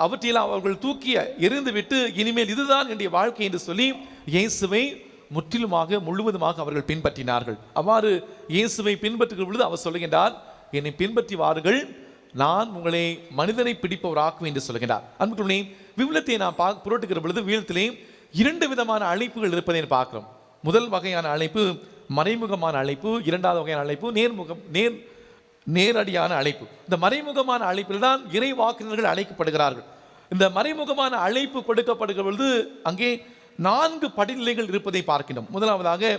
அவற்றையெல்லாம் அவர்கள் தூக்கி எறிந்து விட்டு இனிமேல் இதுதான் என்னுடைய வாழ்க்கை என்று சொல்லி இயேசுவை முற்றிலுமாக முழுவதுமாக அவர்கள் பின்பற்றினார்கள். அவ்வாறு இயேசுவை பின்பற்றுகிற பொழுது அவர் சொல்லுகின்றார், என்னை பின்பற்றி வாருங்கள், நான் உங்களை மனிதனை பிடிப்பவராக்குவேன் என்று சொல்லுகின்றார். அன்புக்குள்ளே விவிலியத்தை நாம் புரட்டுகிற பொழுது விவிலியத்திலே 2 விதமான அழைப்புகள் இருப்பதை பார்க்கிறோம். முதல் வகையான அழைப்பு மறைமுகமான அழைப்பு, 2வது வகையான அழைப்பு நேரடியான அழைப்பு. இந்த மறைமுகமான அழைப்பில் தான் இறைவாக்கினர்கள் அழைக்கப்படுகிறார்கள். இந்த மறைமுகமான அழைப்பு கொடுக்கப்படுகிற பொழுது அங்கே 4 படிநிலைகள் இருப்பதை பார்க்கின்றோம். முதலாவதாக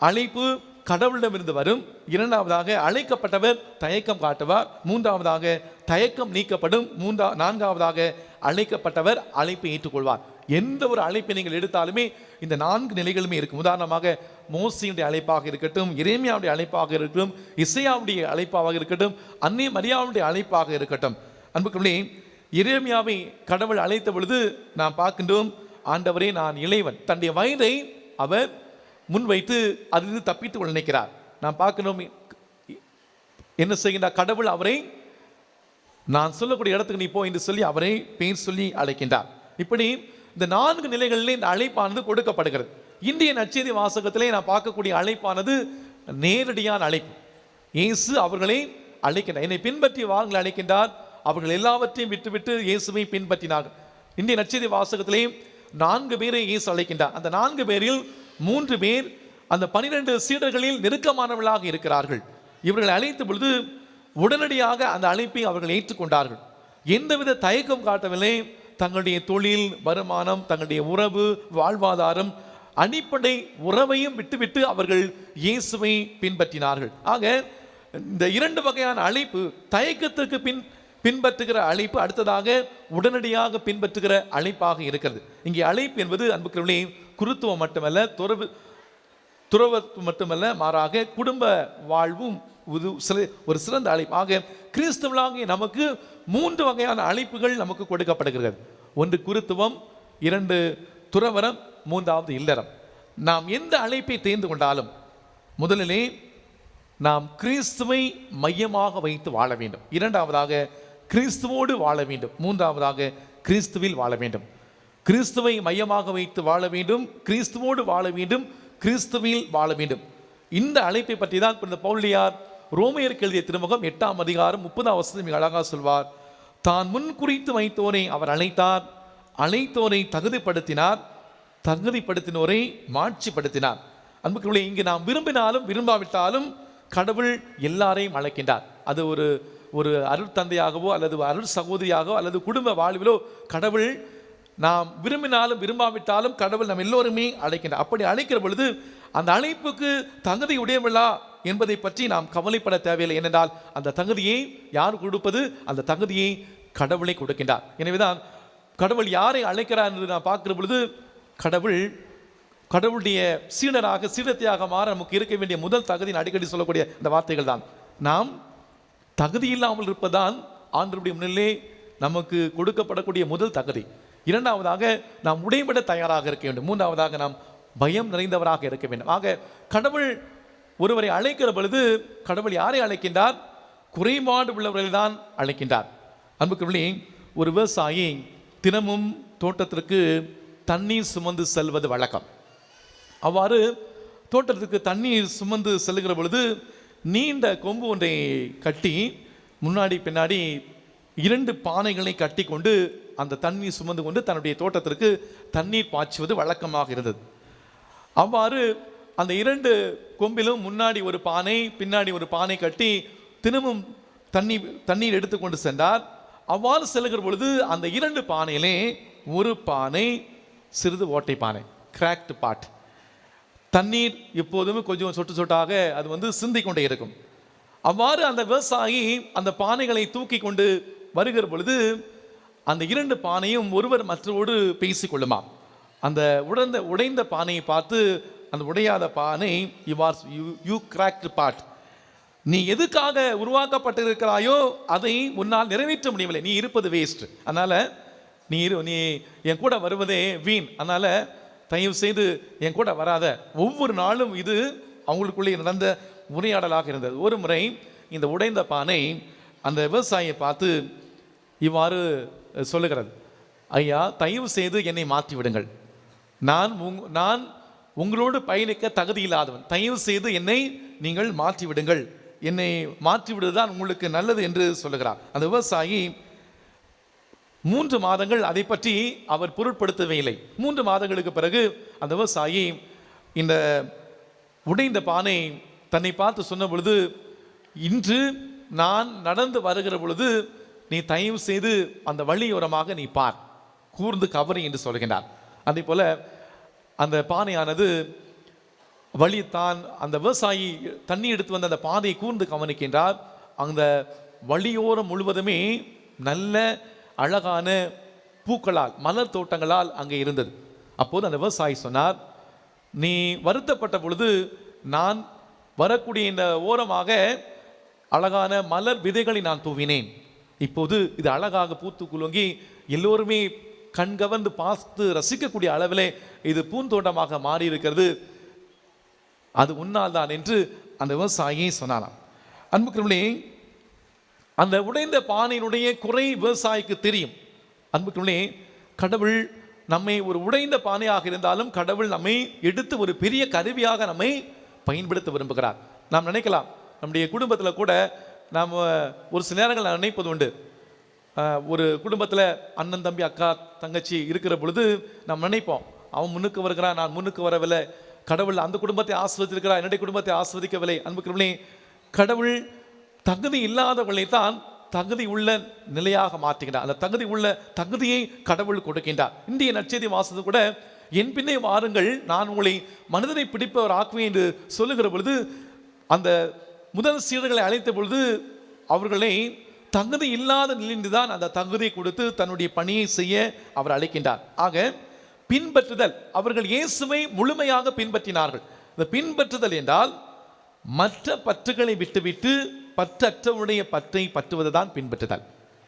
அழைப்பு கடவுளிடமிருந்து வரும். 2வதாக அழைக்கப்பட்டவர் தயக்கம் காட்டுவார். 3வதாக தயக்கம் நீக்கப்படும். 4வதாக அழைக்கப்பட்டவர் அழைப்பை ஏற்றுக்கொள்வார். எந்த ஒரு அழைப்பை நீங்கள் எடுத்தாலுமே இந்த 4 நிலைகளுமே இருக்கும். உதாரணமாக மோசேயுடைய அழைப்பாக இருக்கட்டும், எரேமியாவுடைய அழைப்பாக இருக்கட்டும், இசையாவுடைய அழைப்பாக இருக்கட்டும், அன்னை மரியாவுடைய அழைப்பாக இருக்கட்டும். அன்புக்குள்ளே எரேமியாவை கடவுள் அழைத்த பொழுது நாம் பார்க்கின்றோம், ஆண்டவரே நான் இளைவன், தன்னுடைய வயதை அவர் முன்வைத்து அதிலிருந்து தப்பித்துக் கொள்ள நினைக்கிறார். நாம் பார்க்கணும் என்ன செய்கின்றார்? கடவுள் அவரை நான் சொல்லக்கூடிய இடத்துக்கு நீ போ என்று சொல்லி அவரை பேர் சொல்லி அழைக்கின்றார். இப்படி இந்த 4 நிலைகளிலே இந்த அழைப்பானது கொடுக்கப்படுகிறது. இந்திய நற்செய்தி வாசகத்திலே நான் பார்க்கக்கூடிய அழைப்பானது நேரடியான அழைப்பு. இயேசு அவர்களை அழைக்கின்றார், என்னை பின்பற்றி வாருங்கள் அழைக்கின்றார். அவர்கள் எல்லாவற்றையும் விட்டுவிட்டு இயேசுவை பின்பற்றினார்கள். இந்திய நற்செய்தி வாசகத்திலே 4 பேரை இயேசு அழைக்கின்றார். அந்த 4 பேரில் 3 பேர் அந்த 12 சீடர்களில் நெருக்கமானவர்களாக இருக்கிறார்கள். இவர்களை அழைத்த பொழுது உடனடியாக அந்த அழைப்பை அவர்கள் ஏற்றுக்கொண்டார்கள். எந்தவித தயக்கம் காட்டவில்லை. தங்களுடைய தொழில், வருமானம், தங்களுடைய உறவு, வாழ்வாதாரம், அடிப்படை உறவையும் விட்டுவிட்டு அவர்கள் இயேசுவை பின்பற்றினார்கள். ஆக இந்த 2 வகையான அழைப்பு, தயக்கத்திற்கு பின்பற்றுகிற அழைப்பு, அடுத்ததாக உடனடியாக பின்பற்றுகிற அழைப்பாக இருக்கிறது. இங்கே அழைப்பு என்பது அன்புக்குள்ளே குருத்துவம் மட்டுமல்ல, துறவத்துவம் மட்டுமல்ல, மாறாக குடும்ப வாழ்வும் ஒரு சிறந்த அழைப்பாக கிறிஸ்தவர்களாகிய நமக்கு 3 வகையான அழைப்புகள் நமக்கு கொடுக்கப்படுகிறது. 1 குருத்துவம், 2 துறவரம், 3வது இல்லறம். நாம் எந்த அழைப்பை தேர்ந்து கொண்டாலும் முதலிலே நாம் கிறிஸ்துவை மையமாக வைத்து வாழ வேண்டும். 2வதாக கிறிஸ்துவோடு வாழ வேண்டும். 3வதாக கிறிஸ்துவில் வாழ வேண்டும். கிறிஸ்துவை மையமாக வைத்து வாழ வேண்டும், கிறிஸ்துவோடு வாழ வேண்டும், கிறிஸ்துவில் வாழ வேண்டும். இந்த அழைப்பை பற்றி தான் இந்த பவுலியார் ரோமையருக்கு எழுதிய திருமுகம் 8ஆம் அதிகாரம் 30ஆம் வசனம் மிக அழகாக சொல்வார். தான் முன் குறித்து வைத்தோரை அவர் அழைத்தார், அழைத்தோரை தகுதிப்படுத்தினார், தகுதிப்படுத்தினோரை மாட்சிப்படுத்தினார். அன்புக்குள்ளே, இங்கு நாம் விரும்பினாலும் விரும்பாவிட்டாலும் கடவுள் எல்லாரையும் அழைக்கின்றார். அது ஒரு அருள் தந்தையாகவோ அல்லது அருள் சகோதரியாகவோ அல்லது குடும்ப வாழ்விலோ கடவுள் நாம் விரும்பினாலும் விரும்பாவிட்டாலும் கடவுள் நம்ம எல்லோருமே அழைக்கின்றார். அப்படி அழைக்கிற பொழுது அந்த அழைப்புக்கு தகுதி உடையவில்லா என்பதை பற்றி நாம் கவலைப்பட தேவையில்லை. ஏனென்றால் அந்த தகுதியை யார் கொடுப்பது? அந்த தகுதியை கடவுளை கொடுக்கின்றார். எனவேதான் கடவுள் யாரை அழைக்கிறார் என்று நான் பார்க்கிற பொழுது கடவுளுடைய சீடராக சீடத்தையாக மாற நமக்கு இருக்க வேண்டிய முதல் தகுதியின் அடிக்கடி சொல்லக்கூடிய இந்த வார்த்தைகள் தான். நாம் தகுதி இல்லாமல் இருப்பதுதான் ஆண்டவருடைய முன்னிலே நமக்கு கொடுக்கப்படக்கூடிய முதல் தகுதி. இரண்டாவதாக நாம் உடைபட தயாராக இருக்க வேண்டும். மூன்றாவதாக நாம் பயம் நிறைந்தவராக இருக்க வேண்டும். ஆக கடவுள் ஒருவரை அழைக்கிற பொழுது கடவுள் யாரை அழைக்கின்றார்? குறைபாடு உள்ளவர்களை தான் அழைக்கின்றார். அன்புக்குள்ளே, ஒரு விவசாயி தினமும் தோட்டத்திற்கு தண்ணீர் சுமந்து செல்வது வழக்கம். அவ்வாறு தோட்டத்திற்கு தண்ணீர் சுமந்து செல்லுகிற பொழுது நீண்ட கொம்பு ஒன்றை கட்டி முன்னாடி பின்னாடி 2 பானைகளை கட்டி கொண்டு அந்த தண்ணீர் சுமந்து கொண்டு தன்னுடைய தோட்டத்திற்கு தண்ணீர் பாய்ச்சுவது வழக்கமாக இருந்தது. அவ்வாறு அந்த 2 கொம்பிலும் முன்னாடி ஒரு பானை பின்னாடி ஒரு பானை கட்டி தினமும் தண்ணீர் எடுத்துக்கொண்டு சென்றார். அவ்வாறு செல்லுகிற பொழுது அந்த 2 பானையிலே ஒரு பானை சிறிது ஓட்டை பானை, கிராக்டு பாட். தண்ணீர் எப்போதுமே கொஞ்சம் சொட்டு சொட்டாக அது சிந்திக்கொண்டே இருக்கும். அவ்வாறு அந்த விவசாயி அந்த பானைகளை தூக்கி கொண்டு வருகிற பொழுது அந்த 2 பானையும் ஒருவர் மற்றோடு பேசி கொள்ளுமா. அந்த உடைந்த பானையை பார்த்து அந்த உடையாத பானை, யூ கிராக்டு பாட், நீ எதுக்காக உருவாக்கப்பட்டிருக்கிறாயோ அதை உன்னால் நிறைவேற்ற முடியவில்லை, நீ இருப்பது வேஸ்ட், அதனால நீ என் கூட வருவதே வீண், அதனால தயவு செய்து என் கூட வராத. ஒவ்வொரு நாளும் இது அவங்களுக்குள்ளே நடந்த உரையாடலாக இருந்தது. ஒரு முறை இந்த உடைந்த பானை அந்த விவசாயியை பார்த்து இவ்வாறு சொல்லுகிறது, ஐயா, தயவு செய்து என்னை மாற்றி விடுங்கள், நான் உங்களோடு பயணிக்க தகுதி இல்லாதவன், தயவு செய்து என்னை நீங்கள் மாற்றி விடுங்கள், என்னை மாற்றி விடுவதுதான் உங்களுக்கு நல்லது என்று சொல்லுகிறார். அந்த விவசாயி 3 மாதங்கள் அதை பற்றி அவர் பொருட்படுத்தவே இல்லை. 3 மாதங்களுக்கு பிறகு அந்த விவசாயி இந்த உடைந்த பானை தன்னை பார்த்து சொன்ன பொழுது, இன்று நான் நடந்து வருகிற பொழுது நீ தயவு செய்து அந்த வழியோரமாக நீ பார், கூர்ந்து கவரி என்று சொல்கின்றார். அதே போல அந்த பானையானது வழித்தான் அந்த விவசாயி தண்ணி எடுத்து வந்த அந்த பாதையை கூர்ந்து கவனிக்கின்றார். அந்த வழியோரம் முழுவதுமே நல்ல அழகான பூக்களால் மலர் தோட்டங்களால் அங்கே இருந்தது. அப்போது அந்த விவசாயி சொன்னார், நீ வருத்தப்பட்ட பொழுது நான் வரக்கூடிய இந்த ஓரமாக அழகான மலர் விதைகளை நான் தூவினேன், இப்போது இது அழகாக பூத்து குலுங்கி எல்லோருமே கண்கவர்ந்து பார்த்து ரசிக்கக்கூடிய அளவிலே இது பூந்தோட்டமாக மாறி இருக்கிறது, அது உன்னால் தான் என்று அந்த விவசாயியை சொன்னாராம். அன்புக்குரியவர்களே, அந்த உடைந்த பானையினுடைய குறை விவசாயிக்கு தெரியும். அன்புக்குரியவர்களே, கடவுள் நம்மை ஒரு உடைந்த பானையாக இருந்தாலும் கடவுள் நம்மை எடுத்து ஒரு பெரிய கருவியாக நம்மை பயன்படுத்த விரும்புகிறார். நாம் நினைக்கலாம், நம்முடைய குடும்பத்தில் கூட நாம் ஒரு சில நேரங்கள் நான் நினைப்பது உண்டு, ஒரு குடும்பத்தில் அண்ணன் தம்பி அக்கா தங்கச்சி இருக்கிற பொழுது நாம் நினைப்போம், அவன் முன்னுக்கு வருகிறான், நான் முன்னுக்கு வரவில்லை, கடவுள் அந்த குடும்பத்தை ஆஸ்வதித்திருக்கிறார், என்னுடைய குடும்பத்தை ஆஸ்வதிக்கவில்லை. அன்புக்குரியவர்களே, கடவுள் தகுதி இல்லாதவர்களை தான் தகுதி உள்ள நிலையாக மாற்றுகின்றார். அந்த தகுதியை கடவுள் கொடுக்கின்றார். இந்திய நற்செய்தி வாசது கூட, என் பின்னே வாருங்கள், நான் உங்களை மனிதனை பிடிப்பவர் ஆக்குவேன் என்று சொல்லுகிற பொழுது அந்த முதல் சீடர்களை அழைத்த பொழுது அவர்களை தகுதி இல்லாத நிலையில்தான் அந்த தகுதியை கொடுத்து தன்னுடைய பணியை செய்ய அவர் அழைக்கின்றார். ஆக பின்பற்றுதல், அவர்கள் இயேசுவை முழுமையாக பின்பற்றினார்கள். இந்த பின்பற்றுதல் என்றால் மற்ற பற்றுகளை விட்டுவிட்டு பற்றற்றவருடைய பற்றை பற்றுவதுதான் பின்பற்றுதல்.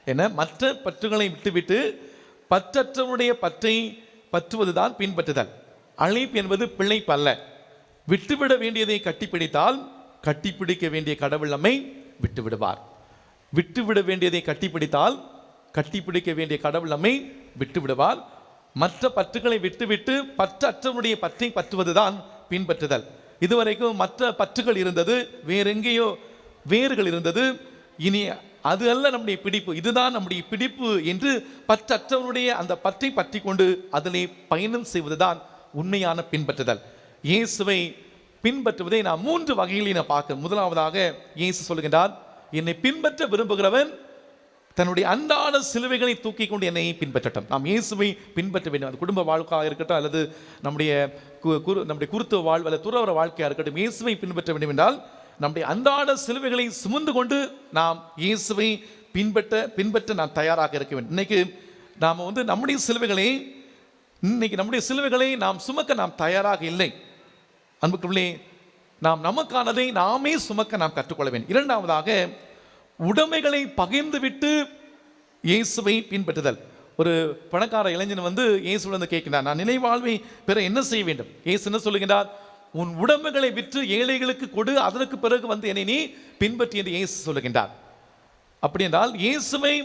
என மற்ற பற்றுகளை விட்டுவிட்டு பற்றற்றவருடைய பற்றை பற்றுவதுதான் பின்பற்றுதல். அழைப்பு என்பது பிழைப்பு அல்ல. விட்டுவிட வேண்டியதை கட்டிப்பிடித்தால் கட்டிப்பிடிக்க வேண்டிய கடவுள் நம்மை விட்டு விடுவார். விட்டுவிட வேண்டியதை கட்டிப்பிடித்தால் கட்டிப்பிடிக்க வேண்டிய கடவுள் நம்மை விட்டு விடுவார். மற்ற பற்றுகளை விட்டுவிட்டு பற்றற்றவருடைய பற்றை பற்றுவதுதான் பின்பற்றுதல். இதுவரைக்கும் மற்ற பற்றுகள் இருந்தது, வேறெங்கேயோ வேர்கள் இருந்தது. இனி அது அல்ல நம்முடைய பிடிப்பு, இதுதான் நம்முடைய பிடிப்பு என்று பற்றற்றவனுடைய அந்த பற்றை பற்றி கொண்டு அதிலே பயணம் செய்வதுதான் உண்மையான பின்பற்றுதல். இயேசுவை பின்பற்றுவதை நான் 3 வகைகளில் நான் பார்க்கிறேன். முதலாவதாக இயேசு சொல்லுகின்றார், என்னை பின்பற்ற விரும்புகிறவன் தன்னுடைய அன்றாட சிலுவைகளை தூக்கி கொண்டு என்னை பின்பற்றட்டும். நாம் இயேசுவை பின்பற்ற வேண்டும். அது குடும்ப வாழ்க்கையாக இருக்கட்டும், அல்லது நம்முடைய குருத்துவ வாழ்வு அல்லது துறவற வாழ்க்கையாக இருக்கட்டும், இயேசுவை பின்பற்ற வேண்டும் என்றால் நம்முடைய அன்றாட சிலுவைகளை சுமந்து கொண்டு நாம் இயேசுவை பின்பற்ற நாம் தயாராக இருக்க வேண்டும். இன்னைக்கு நாம் நம்முடைய சிலுவைகளை நாம் சுமக்க நாம் தயாராக இல்லை. அன்புக்குள்ளே நாம் நமக்கானதை நாமே சுமக்க நாம் கற்றுக்கொள்ள வேண்டும். இரண்டாவதாக உடைமைகளை பகிர்ந்து விட்டு இயேசுவை பின்பற்றுதல். ஒரு பணக்கார இளைஞன் இயேசுவிடம் கேட்கிறார், நான் நிலைவாழ்வை பெற என்ன செய்ய வேண்டும்? இயேசு என்ன சொல்லுகின்றார்? உன் உடைமைகளை விற்று ஏழைகளுக்கு கொடு, அதற்கு பிறகு என்னை நீ பின்பற்றி என்று இயேசு சொல்லுகின்றார். அப்படி என்றால் இயேசுவை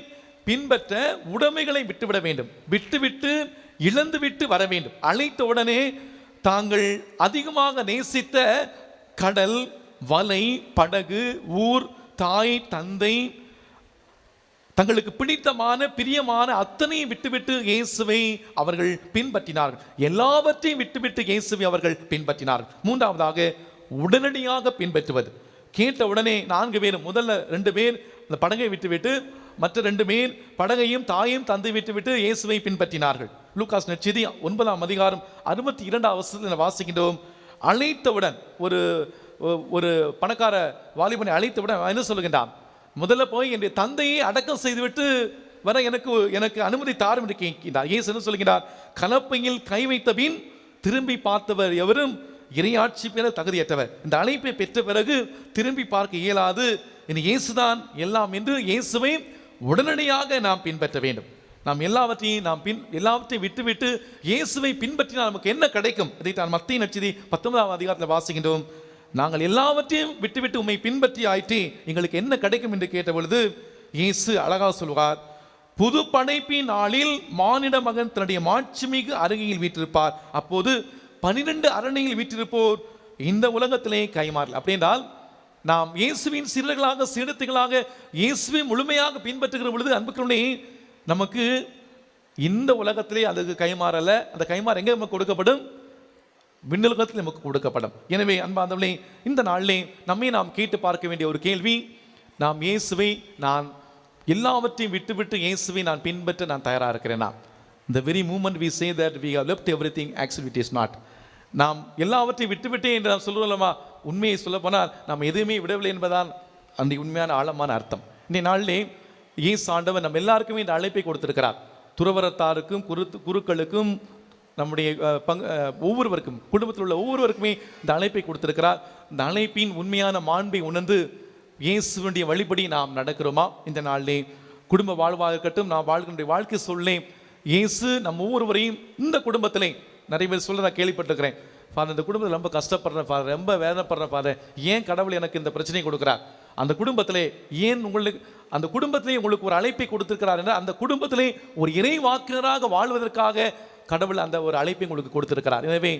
பின்பற்ற உடைமைகளை விட்டுவிட வேண்டும், விட்டுவிட்டு இழந்து விட்டு வர வேண்டும். அழைத்த உடனே தாங்கள் அதிகமாக நேசித்த கடல், வலை, படகு, ஊர், தாய், தந்தை, தங்களுக்கு பிடித்தமான பிரியமான அத்தனையும் விட்டுவிட்டு இயேசுவை அவர்கள் பின்பற்றினார்கள். எல்லாவற்றையும் விட்டுவிட்டு இயேசுவை அவர்கள் பின்பற்றினார்கள். மூன்றாவதாக உடனடியாக பின்பற்றுவது. கேட்ட உடனே 4 பேர், முதல்ல 2 பேர் அந்த படகை விட்டுவிட்டு மற்ற 2 பேர் படகையும் தாயையும் தந்தை விட்டுவிட்டு இயேசுவை பின்பற்றினார்கள். லூக்காஸ் நற்செய்தி 9ஆம் அதிகாரம் 62ஆம் வசனத்தில் வாசிக்கின்றோம். அழைத்தவுடன் ஒரு பணக்கார வாலிபனை அழைத்தவுடன் என்ன சொல்லுகின்றான்? முதல்ல போய் என்னுடைய தந்தையை அடக்கம் செய்துவிட்டு வர எனக்கு அனுமதி தாரும் என்று கேட்கிறார். இயேசு என்ன சொல்லுகிறார்? கலப்பையில் கை வைத்த பின் திரும்பி பார்த்தவர் எவரும் இறையாட்சி பெற தகுதியற்றவர். இந்த அழைப்பை பெற்ற பிறகு திரும்பி பார்க்க இயலாது. இயேசுதான் எல்லாம் என்று இயேசுவை உடனடியாக நாம் பின்பற்ற வேண்டும். நாம் எல்லாவற்றையும் விட்டுவிட்டு இயேசுவை பின்பற்றினால் நமக்கு என்ன கிடைக்கும்? இதைத்தான் மத்தேயு நற்செய்தி 19ஆம் அதிகாரத்தில் வாசிக்கின்றோம். நாங்கள் எல்லாவற்றையும் விட்டுவிட்டு உம்மை பின்பற்றி ஆயிற்று, எங்களுக்கு என்ன கிடைக்கும் என்று கேட்ட பொழுது இயேசு அழகாக சொல்வார், புது படைப்பின் நாளில் மானிட மகன் தன்னுடைய மாட்சிமிகு அருகையில் வீற்றிருப்பார், அப்போது 12 அரணையில் வீற்றிருப்போர் இந்த உலகத்திலே கைமாறல். அப்படி என்றால் நாம் இயேசுவின் சீடர்களாக இயேசுவை முழுமையாக பின்பற்றுகிற பொழுது அன்புக்குள்ளே நமக்கு இந்த உலகத்திலே அதுக்கு கைமாறல. அந்த கைமாறு எங்கே நமக்கு கொடுக்கப்படும்? விண்ணுலகத்தில் நமக்கு கொடுக்கப்படும். எனவே அன்பார்ந்தவர்களே, இந்த நாளிலே நாம் கேட்டு பார்க்க வேண்டிய ஒரு கேள்வி, நாம் இயேசுவை எல்லாவற்றையும் விட்டுவிட்டு இயேசுவை நான் பின்பற்ற நான் தயாராக இருக்கிறேனா? The very moment we say that we have left everything, actually it is not. நாம் எல்லாவற்றையும் விட்டுவிட்டே என்று நாம் சொல்லுவோமா? உண்மையை சொல்ல போனால் நாம் எதுவுமே விடவில்லை என்பதால் அந்த உண்மையான ஆழமான அர்த்தம். இந்த நாளிலே இயேசு ஆண்டவர் நம்ம எல்லாருக்குமே இந்த அழைப்பை கொடுத்திருக்கிறார். துறவரத்தாருக்கும் குருக்களுக்கும் நம்முடைய ஒவ்வொருவருக்கும், குடும்பத்தில் உள்ள ஒவ்வொருவருக்குமே இந்த அழைப்பை கொடுத்திருக்கிறார். இந்த அழைப்பின் உண்மையான மாண்பை உணர்ந்து இயேசுவினுடைய வழிபடி நாம் நடக்கிறோமா? இந்த நாளிலே குடும்ப வாழ்வாக இருக்கட்டும், நாம் வாழ்கின்ற வாழ்க்கை சொல்லே இயேசு நம்ம ஒவ்வொருவரையும் இந்த குடும்பத்திலே நிறைய பேர் சொல்ல நான் கேள்விப்பட்டிருக்கிறேன், ஃபாதர் இந்த குடும்பத்தில் ரொம்ப கஷ்டப்படுறேன் ஃபாதர், ரொம்ப வேதனைப்படுறேன் ஃபாதர், ஏன் கடவுள் எனக்கு இந்த பிரச்சனையை கொடுக்குறார்? அந்த குடும்பத்திலே ஏன் அந்த குடும்பத்திலே உங்களுக்கு ஒரு அழைப்பை கொடுத்திருக்கிறார் என்ற அந்த குடும்பத்திலே ஒரு இறை வாக்கினராக வாழ்வதற்காக கடவுள் அந்த ஒரு அழைப்பை உங்களுக்கு கொடுத்திருக்கிறார். எனவே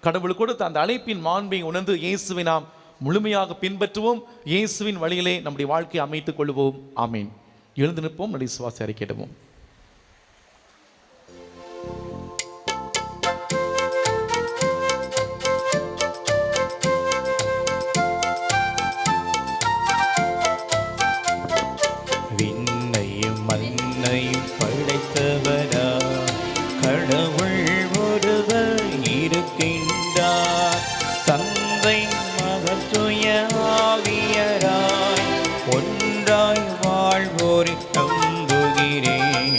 கடவுள் கொடுத்த அந்த அழைப்பின் மாண்பை உணர்ந்து இயேசுவை நாம் முழுமையாக பின்பற்றுவோம். இயேசுவின் வழியிலே நம்முடைய வாழ்க்கையை அமைத்துக் கொள்வோம். ஆமீன். எழுந்து நிற்போம், நம்முடைய விசுவாச அறிக்கையிடுவோம். விண்ணையும் மண்ணையும் படைத்தவரா கடவுள் ஒருவர் இருக்கின்றார், தந்தை மகன் தூய ஆவியராய் ஒன்றாய் வாழ்வோரை நம்புகிறேன்.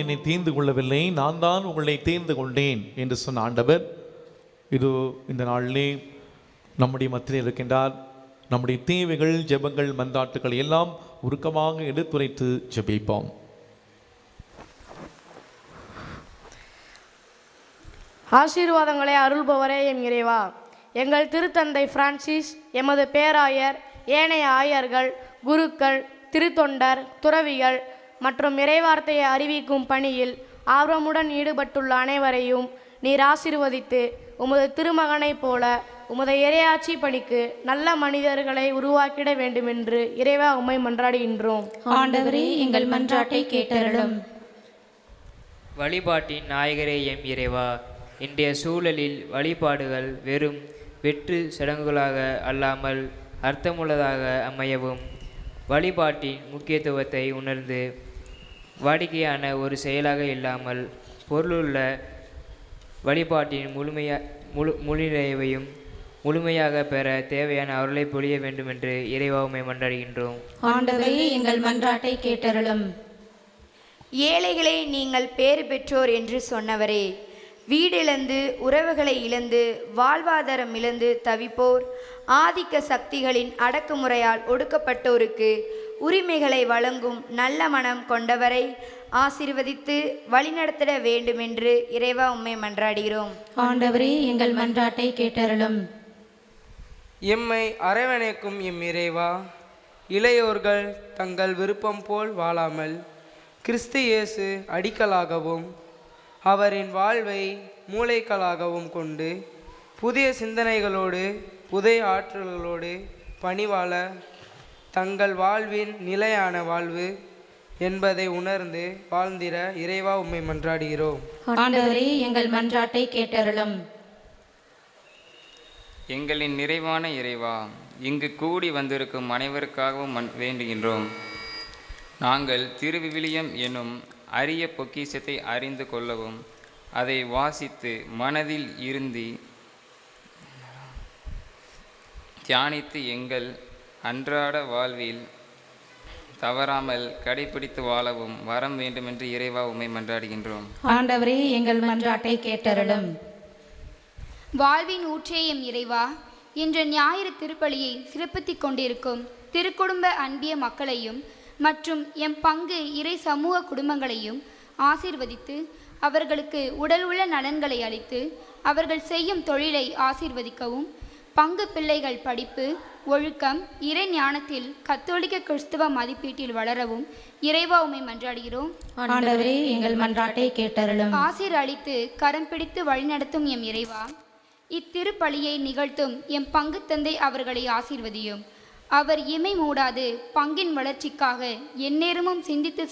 என்னை தேர்ந்து கொள்ளவில்லை, நான் தான் உங்களை தேர்ந்து கொண்டேன் என்று சொன்ன ஆண்டவர் இது இந்த நாளிலே நம்முடைய மத்தியில் இருக்கின்றார். நம்முடைய தேவைகள், ஜெபங்கள், மன்றாட்டுகள் எல்லாம் உருக்கமாக எடுத்துரைத்து ஜெபிப்போம். ஆசீர்வாதங்களை அருள்பவரே எம் இறைவா, எங்கள் திருத்தந்தை பிரான்சிஸ், எமது பேராயர், ஏனைய ஆயர்கள், குருக்கள், திருத்தொண்டர், துறவிகள் மற்றும் இறைவார்த்தையை அறிவிக்கும் பணியில் ஆர்வமுடன் ஈடுபட்டுள்ள அனைவரையும் நீர் ஆசீர்வதித்து உமது திருமகனைப் போல உமது இறையாட்சி பணிக்கு நல்ல மனிதர்களை உருவாக்கிட வேண்டுமென்று இறைவா உம்மை மன்றாடுகின்றோம். ஆண்டவரே, எங்கள் மன்றாட்டை கேட்டருளும். வழிபாட்டின் நாயகரே எம் இறைவா, இன்றைய சூழலில் வழிபாடுகள் வெறும் வெற்று சடங்குகளாக அல்லாமல் அர்த்தமுள்ளதாக அமையவும், வழிபாட்டின் முக்கியத்துவத்தை உணர்ந்து வாடிக்கையான ஒரு செயலாக இல்லாமல் பொருளுள்ள வழிபாட்டின் முழுநிறைவையும் முழுமையாக பெற தேவையான அருளை பொழிய வேண்டும் என்று இறைவா உம்மை மன்றாடுகின்றோம். ஆண்டவரே, எங்கள் மன்றாட்டை கேட்டருளும். ஏழைகளே நீங்கள் பேறு பெற்றோர் என்று சொன்னவரே, வீடிழந்து, உறவுகளை இழந்து, வாழ்வாதாரம் இழந்து தவிப்போர், ஆதிக்க சக்திகளின் அடக்குமுறையால் ஒடுக்கப்பட்டோருக்கு உரிமைகளை வழங்கும் நல்ல மனம் கொண்டவரை ஆசீர்வதித்து வழிநடத்திட வேண்டுமென்று இறைவா உம்மை மன்றாடுகிறோம். ஆண்டவரே, எங்கள் மன்றாட்டை கேட்டருளும். எம்மை அரவணைக்கும் எம் இறைவா, இளையோர்கள் தங்கள் விருப்பம் போல் வாழாமல் கிறிஸ்து இயேசு அடிக்கலாகவும் அவரின் வாழ்வை மூளைக்கலாகவும் கொண்டு புதிய சிந்தனைகளோடு புதிய ஆற்றல்களோடு பணிவாழ தங்கள் வாழ்வின் நிலையான வாழ்வு என்பதை உணர்ந்து வாழ்ந்திட இறைவா உம்மை மன்றாடுகிறோம். ஆண்டவரே, எங்கள் மன்றாட்டை கேட்டருளும். எங்களின் நிறைவான இறைவா, இங்கு கூடி வந்திருக்கும் அனைவருக்காகவும் வேண்டுகின்றோம். நாங்கள் திருவிவிலியம் என்னும் அரிய பொக்கிஷத்தை அறிந்து கொள்ளவும் அதை வாசித்து மனதில் இருந்து தியானித்து எங்கள் அன்றாட வாழ்வில் தவறாமல் கடைபிடித்து வாழவும் வரம் வேண்டுமென்று இறைவா உம்மை மன்றாடுகின்றோம். ஆண்டவரே, எங்கள் மன்றாட்டை கேட்டருளும். வாழ்வின் ஊற்றே எம் இறைவா, இன்று ஞாயிறு திருப்பலியை சிறப்பித்துக் கொண்டிருக்கும் திருக்குடும்ப அன்பிய மக்களையும் மற்றும் எம் பங்கு இறை சமூக குடும்பங்களையும் ஆசீர்வதித்து அவர்களுக்கு உடல் உள்ள நலன்களை அளித்து அவர்கள் செய்யும் தொழிலை ஆசீர்வதிக்கவும், பங்கு பிள்ளைகள் படிப்பு, ஒழுக்கம், இறை ஞானத்தில் கத்தோலிக்க கிறிஸ்தவ மதிப்பீட்டில் வளரவும் இறைவா உம்மை மன்றாடுகிறோம். ஆண்டவரே, எங்கள் மன்றாட்டை கேட்டருளும். ஆசீர் அளித்து கரம் பிடித்து வழிநடத்தும் எம் இறைவா, இத்திருப்பலியை நிகழ்த்தும் எம் பங்கு தந்தை அவர்களை ஆசீர்வதியும். அவர் இமை மூடாது பங்கின் வளர்ச்சிக்காக எந்நேரமும் சிந்தித்து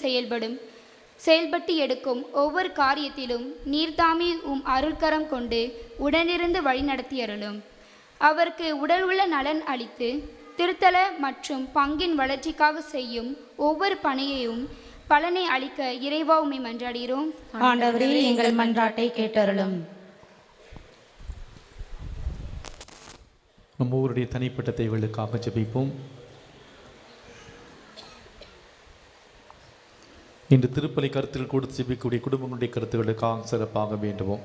செயல்பட்டு எடுக்கும் ஒவ்வொரு காரியத்திலும் நீர்தாமே அருள்கரம் கொண்டு உடனிருந்து வழிநடத்தி அருளும். அவருக்கு உடல் உள்ள நலன் அளித்து திருத்தல மற்றும் பங்கின் வளர்ச்சிக்காக செய்யும் ஒவ்வொரு பணியையும் பலனை அளிக்க இறைவா உம்மை மன்றாடுகிறோம். ஆண்டவரே, எங்கள் மன்றாட்டை கேட்டருளும். நம்ம ஊருடைய தனிப்பட்ட தேவைகளுக்காக ஜெபிப்போம். இன்று திருப்பலி கருத்தில் கொடுத்து ஜெபிக்கக்கூடிய குடும்பங்களுடைய கருத்துக்களுக்காக சிறப்பாக வேண்டுவோம்.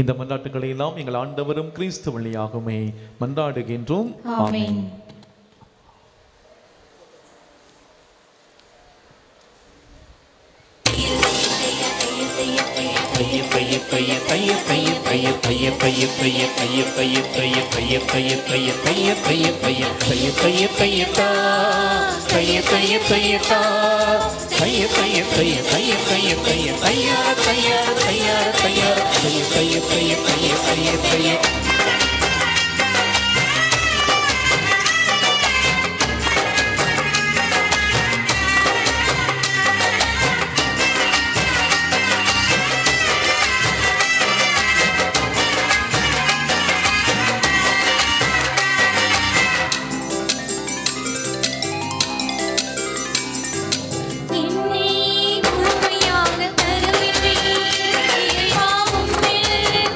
இந்த மன்றாட்டுகளை எல்லாம் எங்கள் ஆண்டவரும் கிறிஸ்து வழியாகவே மன்றாடுகின்றோம். ஆமென்.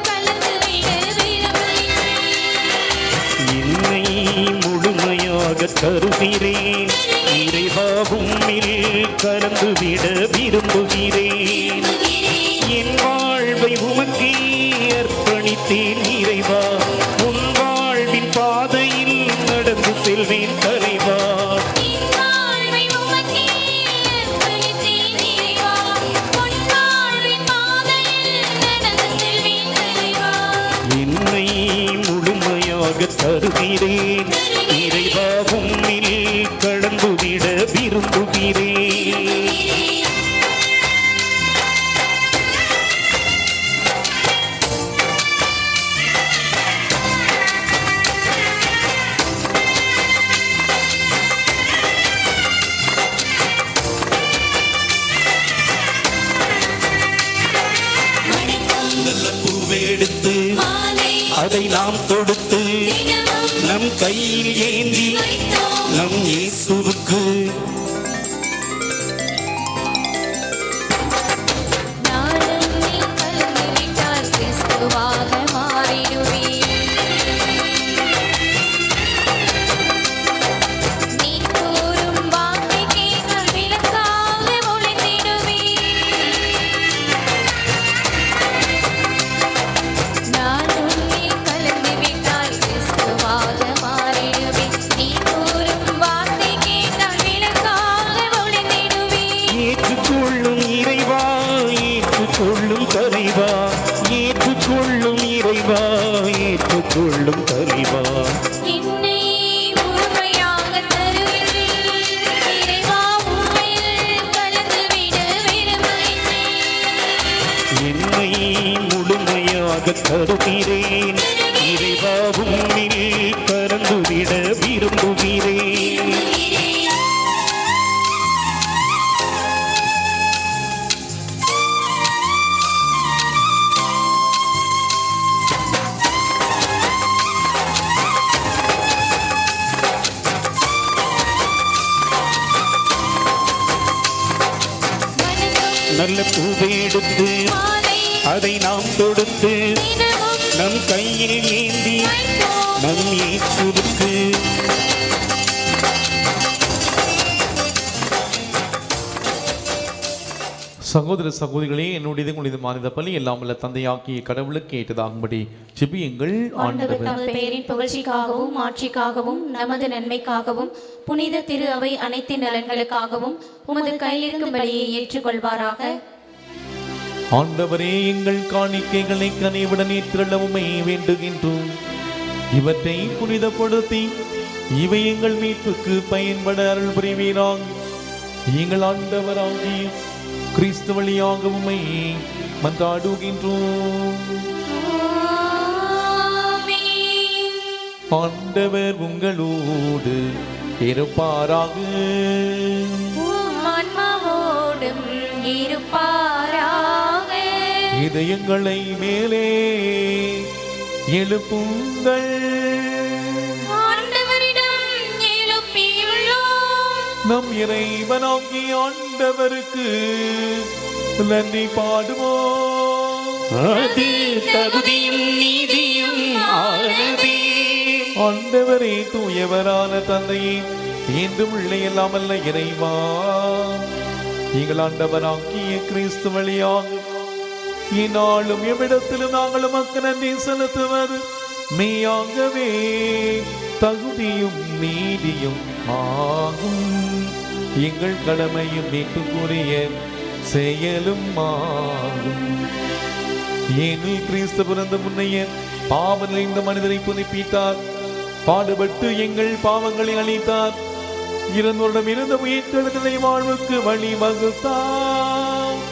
கலந்து விட விரும்புகிறேன். கலந்து விட விரும்புகிறேன். என் வாழ்வை உமக்கே அர்ப்பணித்தேன் இறைவா. உன் வாழ்வின் பாதையில் நடந்து செல்வேன் தலைவா. என்னை முழுமையாக தருகிறேன் இறைவா. உம்மில் கலந்து விட விரும்புகிறேன். நல்ல பூவெடுத்து அதை நாம் தொடுத்து நம் கையில் ஏந்தி நம் இயேசுவுக்கு ஏற்றுக்கொள்ளும் இறைவா, ஏற்றுக்கொள்ளும் தலைவா. என்னை முழுமையாக தருகிறேன் இறைவா. உம்மில் கலந்து விட விரும்புகிறேன். என்னை முழுமையாக தருகிறேன் இறைவா. உம்மில் கலந்து விட விரும்புகிறேன். நல்ல பூவெடுத்து அதை நாம் தொடுத்து நம் கையில் ஏந்தி நம் இயேசுவுக்கு சகோதர சகோதரிகளே, என்னுடைய உங்களது மாநில பலி எல்லாம் உள்ள தந்தையாக்கிய கடவுளுக்கு ஏற்றதாகும்படி ஜெபியுங்கள். ஆண்டவர் தமது பெயரின் புகழ்ச்சிக்காகவும் ஆட்சிக்காகவும் நமது நன்மைக்காகவும் புனித திரு அவை அனைத்து நலன்களுக்காகவும் உமது கையிலிருக்கும் பலியை ஏற்றுக்கொள்வாராக. ஆண்டவரே, எங்கள் காணிக்கைகளை கனிவுடன் ஏற்றிடவுமே வேண்டுகின்றோம். இவற்றை புனிதப்படுத்தி இவை எங்கள் மீட்புக்கு பயன்பட அருள் புரிவீராக. எங்கள் ஆண்டவராகிய கிறிஸ்து வழியாக உம்மை மன்றாடுகின்றோம். ஆண்டவர் உங்களோடு இருப்பாராக. ஆன்மாவோடும் இருப்பாராக. இதயங்களை மேலே எழுப்புங்கள். நம் இறைவனாகிய ஆண்டவருக்கு நன்றி பாடுவோம். அது தகுதியும் நீதியும் ஆனதே. ஆண்டவரே, தூயவரான தந்தையே, என்றும் உள்ள எல்லாம் அல்ல இறைவா, எங்கள் ஆண்டவராகிய கிறிஸ்து வழியாக இந்நாளும் எவ்விடத்திலும் நாங்கள் உமக்கு நன்றி செலுத்துவது மெய்யாகவே தகுதியும் நீதியும் ஆகும். எங்கள் கடமையும் மீட்புக்குரிய செயலும் ஆகும். ஏனில் கிறிஸ்து பிறந்த முன்னைய பாவங்கள் இந்த மனிதரை புதுப்பித்தார். பாடுபட்டு எங்கள் பாவங்களை அளித்தார். இறந்தோரிடம் இருந்த உயிர்த்தெழுதலை வாழ்வுக்கு வழி வகுத்தார்.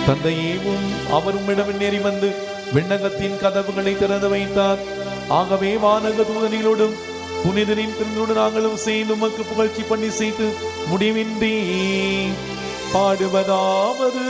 தந்தையேவும் அவர் உம்மிடம் நேரி வந்து விண்ணகத்தின் கதவுகளை திறந்து வைத்தார். ஆகவே வானக தூதனிகளோடும் புனிதரின் பிரிந்தோடு நாங்களும் சேர்ந்து உமக்கு புகழ்ச்சி பண்ணி செய்து முடிவின்றி பாடுவதாவது.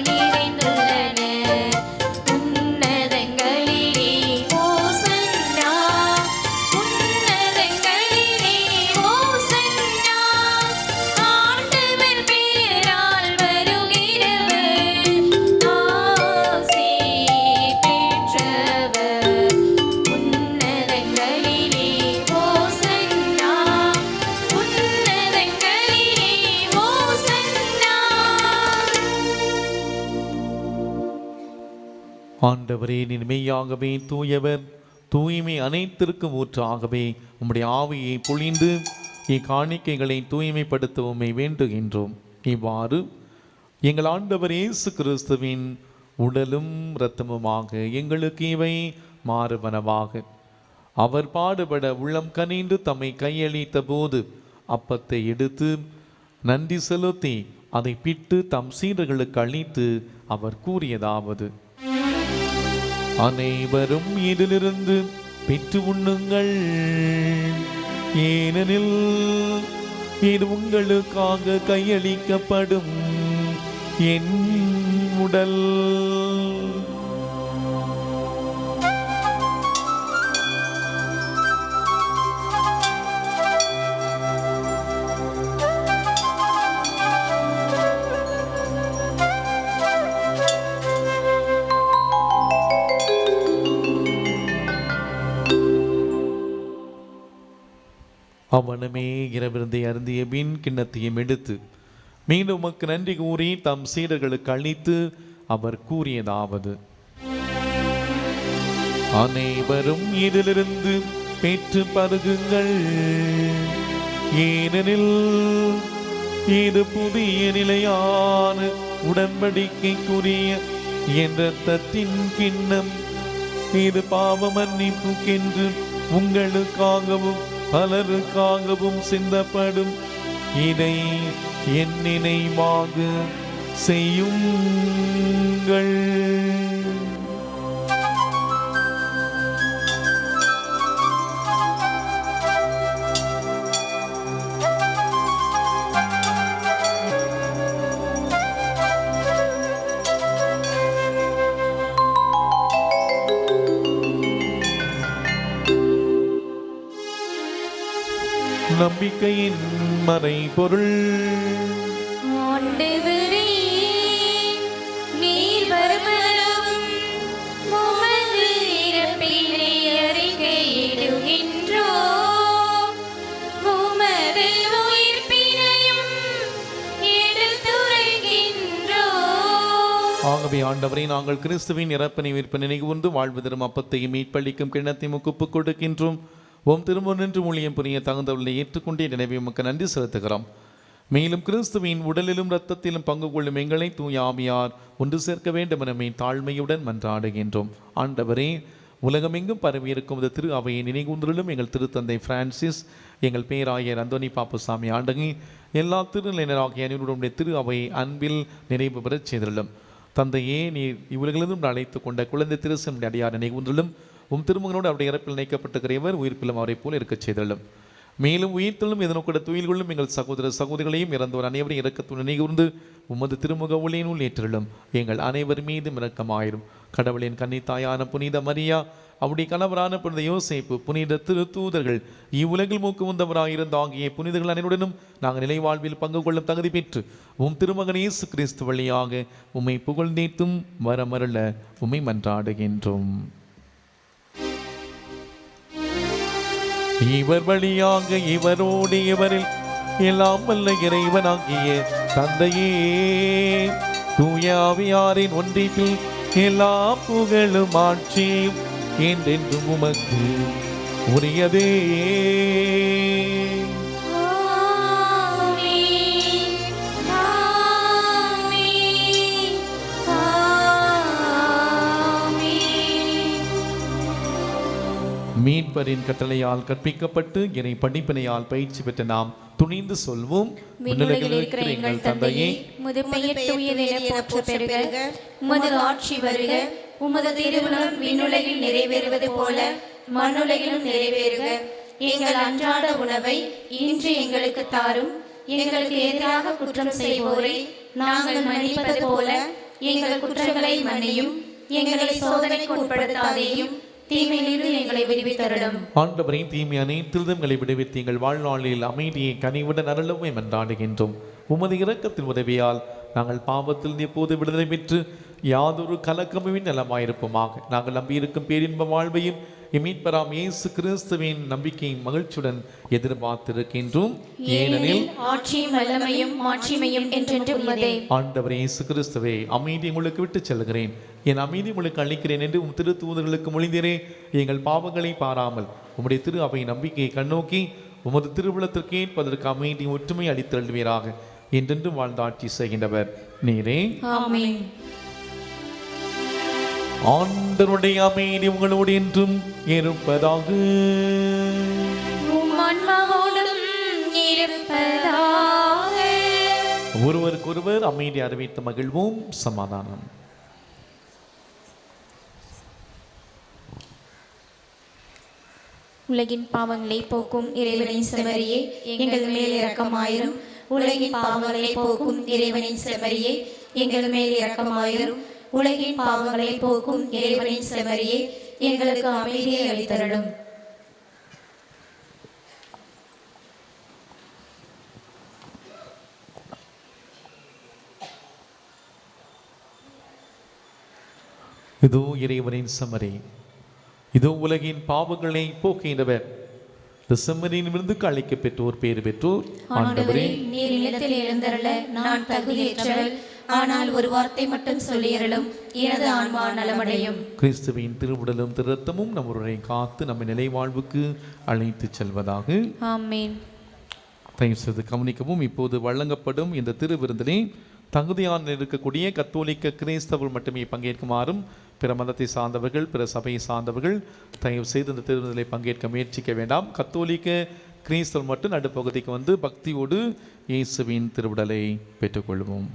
நிறைந்துள்ளன உன்னதங்களிலே ஆண்டவரே, நீர் மெய்யாகவே தூயவர், தூய்மை அனைத்திற்கும் ஊற்றாகவே உம்முடைய ஆவியை பொழிந்து இக்காணிக்கைகளை தூய்மைப்படுத்தவுமே வேண்டுகின்றோம். இவ்வாறு எங்கள் ஆண்டவர் இயேசு கிறிஸ்துவின் உடலும் இரத்தமுமாக எங்களுக்கு இவை மாறுவனவாக. அவர் பாடுபட உள்ளம் கனிந்து தம்மை கையளித்த போது அப்பத்தை எடுத்து நன்றி செலுத்தி அதை பிட்டு தம் சீடர்களுக்கு அளித்து அவர் கூறியதாவது: அனைவரும் இதிலிருந்து பெற்று உண்ணுங்கள், ஏனெனில் இது உங்களுக்காக கையளிக்கப்படும் என் உடல். அவனுமே இரவிருந்தை அருந்திய பின் கிண்ணத்தையும் எடுத்து மீண்டும் உமக்கு நன்றி கூறி தம் சீடர்களுக்கு அளித்து அவர் கூறியதாவது: அனைவரும் இதிலிருந்து பெற்று பருகுங்கள், ஏனெனில் இது புதிய நிலையான உடன்படிக்கைக்குரிய என்ற இரத்தத்தின் கிண்ணம். இது பாவ மன்னிப்புக்கென்று உங்களுக்காகவும் பலருக்காகவும் சிந்தப்படும். இதை என் நினைவாக செய்யுங்கள். நம்பிக்கையின் மறைபொருள். ஆண்டவரே, நீர் வருமளவும் உமது இறப்பினை அறிக்கையிடுகின்றோம், உமது உயிர்ப்பினையும் எடுத்துரைக்கின்றோம். ஆகவே ஆண்டவரை, நாங்கள் கிறிஸ்துவின் இறப்பினை உயிர்ப்பு நினைவுகூர்ந்து வாழ்வு தரும் அப்பத்தையும் மீட்பளிக்கும் கிண்ணத்தையும் ஒப்புக் கொடுக்கின்றோம். ஓம் திரும்ப நின்று ஊழியம் புரிய தகுந்தவர்களை ஏற்றுக்கொண்டே நினைவை உமக்கு நன்றி செலுத்துகிறோம். மேலும் கிறிஸ்துவின் உடலிலும் இரத்தத்திலும் பங்கு கொள்ளும் எங்களை தூய ஆவியார் ஒன்று சேர்க்க வேண்டும் என தாழ்மையுடன் மன்றாடுகின்றோம். ஆண்டவரே, உலகமெங்கும் பரவி இருக்கும் இந்த திரு அவையை நினைகூர்ந்திலும் எங்கள் திருத்தந்தை பிரான்சிஸ், எங்கள் பேராயர் அந்தோனி பாப்புசாமி ஆண்டகி, எல்லா திருநிலையினராகிய அனைவருடைய திரு அவையை அன்பில் நிறைவு பெறச் செய்துள்ளோம். தந்தையே, நீர் இவர்களிடம் அழைத்து கொண்ட குழந்தை திருசனுடைய அடியார் நினைகூர்ந்திலும் திருமகனோடு அவருடைய இறப்பில் இணைக்கப்பட்டிருக்கிறவர் உயிர்ப்பிலும் அவரை போல இருக்கச் செய்துள்ளோம். மேலும் உயிர்த்தலும் இதனோட துயில்களும் எங்கள் சகோதர சகோதரிகளையும் இறந்தோர் அனைவரும் இறக்கத்துடன் நினைகூர்ந்து உமது திருமுக ஒளியினுள் ஏற்றிலும் எங்கள் அனைவர் மீதும் இரக்கமாயிரும். கடவுளின் கன்னித்தாயான புனித மரியா, அவருடைய கணவரான புனித யோசேப்பு, புனித திருத்தூதர்கள், இவ்வுலகில் மூக்கு வந்தவராயிருந்த ஆகிய புனிதர்கள் அனைவருடனும் நாங்கள் நிலை வாழ்வில் பங்கு கொள்ளும் தகுதி பெற்று திருமகன் இயேசு கிறிஸ்து வழியாக உம்மை புகழ்ந்தேத்தும் வரமருள உம்மை மன்றாடுகின்றோம். இவர் வழியாக இவரோடு இவரில் எல்லாம் வல்ல இறைவனாகிய தந்தையே, தூய ஆவியாரின் ஒன்றிப்பில் எல்லா புகழும் ஆட்சியும் என்றென்றும் உமக்கு உரியதே. மீட்பரின் கட்டளையால் கற்பிக்கப்பட்டு இறை படிப்பினையால் பயிற்சி பெற்ற நாம் துணிந்து சொல்வோம்: விண்ணுலகில் இருக்கிற எங்கள் தந்தையே, உமது பெயர் தூயதென போற்றப் பெறுக, உமது ஆட்சி வருக, உமது திருவுளம் விண்ணுலகில் நிறைவேறுவது போல மண்ணுலகிலும் நிறைவேறுக. எங்கள் அன்றாட உணவை இன்று எங்களுக்கு தாரும், எங்களுக்கு எதிராக குற்றம் செய்வோரை நாங்கள் மன்னிப்பது போல எங்கள் குற்றங்களை மன்னியும், எங்களை சோதனைக்கு உட்படுத்தாதேயும், தீமையிலிருந்து எங்களை விடுவித்தருளும். ஆண்டவரே, தீமை அனைத்திலும் எங்களை விடுவித்து எங்கள் வாழ்நாளில் அமைதியை கனிவுடன் அருளவே மன்றாடுகின்றோம். உமது இரக்கத்தின் உதவியால் நாங்கள் பாவத்தில் எப்போது விடுதலை பெற்று யாதொரு கலக்கமும் நலமாயிருப்போமாக. நாங்கள் நம்பியிருக்கும் பேரின்ப வாழ்வையும் மீட்பராம் இயேசு கிறிஸ்துவின் நம்பிக்கை மகிழ்ச்சியுடன் எதிர்பார்த்திருக்கின்றோம். ஏனெனில் ஆட்சியும் வல்லமையும் மாட்சிமையும் என்றென்றும் உமதே. ஆண்டவர் இயேசு கிறிஸ்துவே, அமைதி உங்களுக்கு விட்டு செல்கிறேன், என் அமைதி உங்களுக்கு அளிக்கிறேன் என்று உம் திரு தூதர்களுக்கு மொழிந்தீரே. எங்கள் பாவங்களை பாராமல் உம்முடைய திரு அவை நம்பிக்கையை கண்ணோக்கி உமது திருவிழத்திற்கு ஏற்பதற்கு அமைதி ஒற்றுமை அளித்தருள்வீராக. என்றென்றும் வாழ்ந்து ஆட்சி செய்கின்றவர் நீரே. ஆமென். ஆண்டவருடைய அமைதி உங்களோடு என்றும் இருப்பதாக. உம் ஆன்மாவோடும் இருப்பதாக. ஒருவருக்கொருவர் அமைதி அறிவித்து மகிழ்வோம். சமாதானம். உலகின் பாவங்களை போக்கும் இறைவனின் செம்மறியே, எங்கள் மேல் இரக்கமாயிரும். உலகின் பாவங்களை போக்கும் இறைவனின் செம்மறியே, எங்கள் மேல் இரக்கமாயிரும். உலகின் பாவங்களை போக்கும் இறைவனின் செம்மறியே, எங்களுக்கு அமைதியை அளித்தருளும். இதோ இறைவனின் செம்மறி, இதோ உலகின் பாவங்களை போக்கின்றவர். இந்த செம்மறியின் விருந்துக்கு அழைக்க பெற்றோர் பேறு பெற்றோர். ஆண்டவரே, நீர் இல்லத்தில் எழுந்தருள நான் தகுதியற்றவள். ஆனால் ஒரு வார்த்தை மட்டும் சொல்லியருளும், எனது ஆன்மா நலமடையும். கிறிஸ்துவின் திருவுடலும் திருரத்தமும் நம்முடைய காத்து நம்மை நிலைவாழ்வுக்கு அழைத்து செல்வதாக. ஆமென். தயவு செய்து கவனிக்கவும். இப்போது வழங்கப்படும் இந்த திருவிருந்தினை தகுதியான இருக்கக்கூடிய கத்தோலிக்க கிறிஸ்தவர்கள் மட்டுமே பங்கேற்குமாறும், பிற மதத்தை சார்ந்தவர்கள், பிற சபையை சார்ந்தவர்கள் தயவு செய்து இந்த திருவிருந்திலை பங்கேற்க முயற்சிக்க வேண்டாம். கத்தோலிக்க கிறிஸ்தவர் மட்டும் நடுப்பகுதிக்கு வந்து பக்தியோடு இயேசுவின் திருவிடலை பெற்றுக்கொள்வோம்.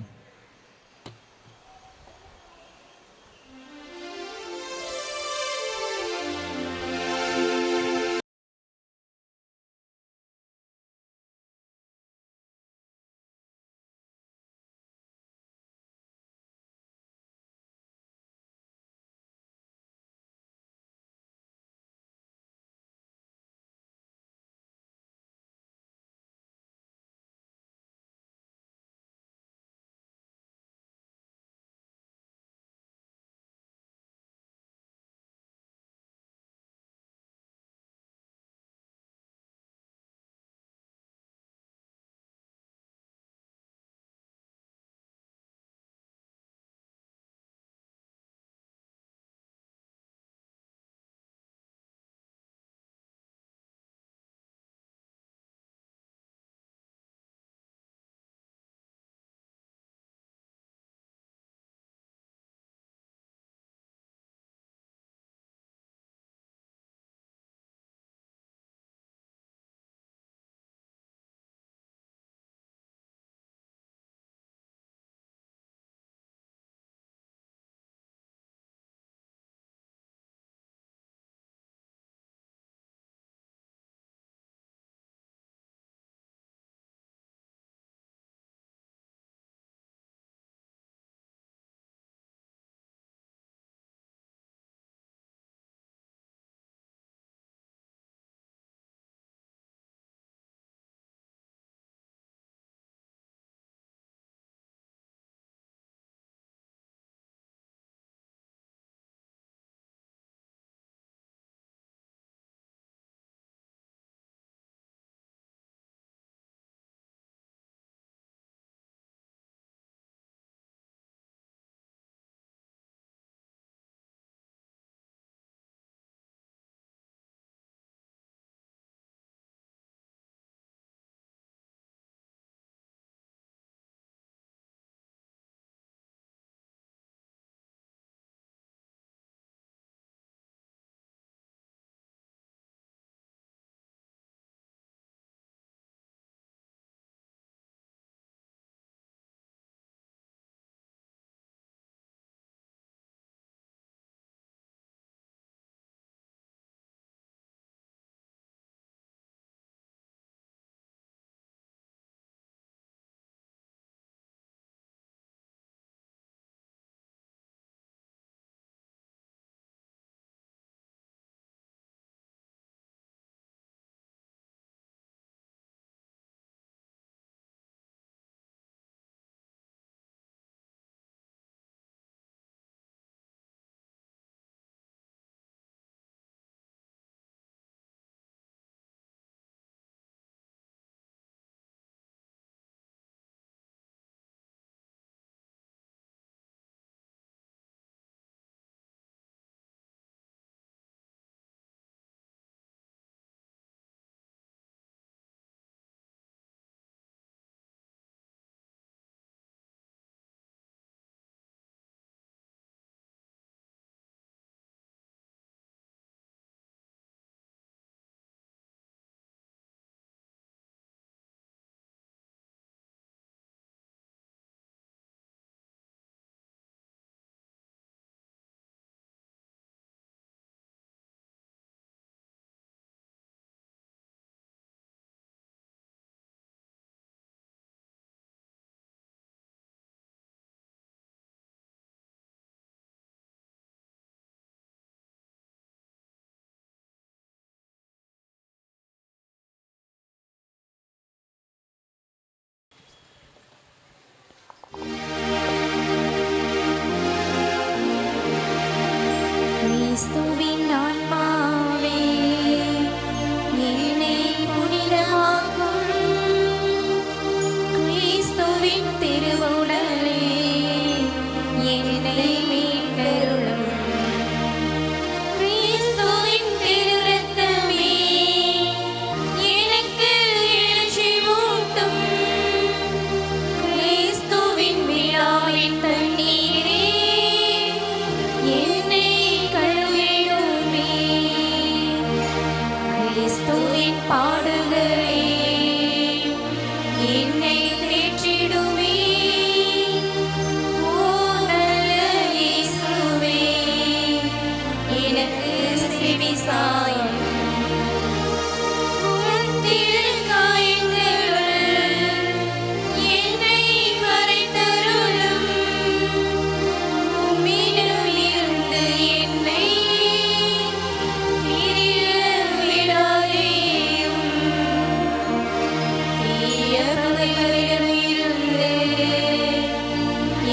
பகைவரிடமிருந்து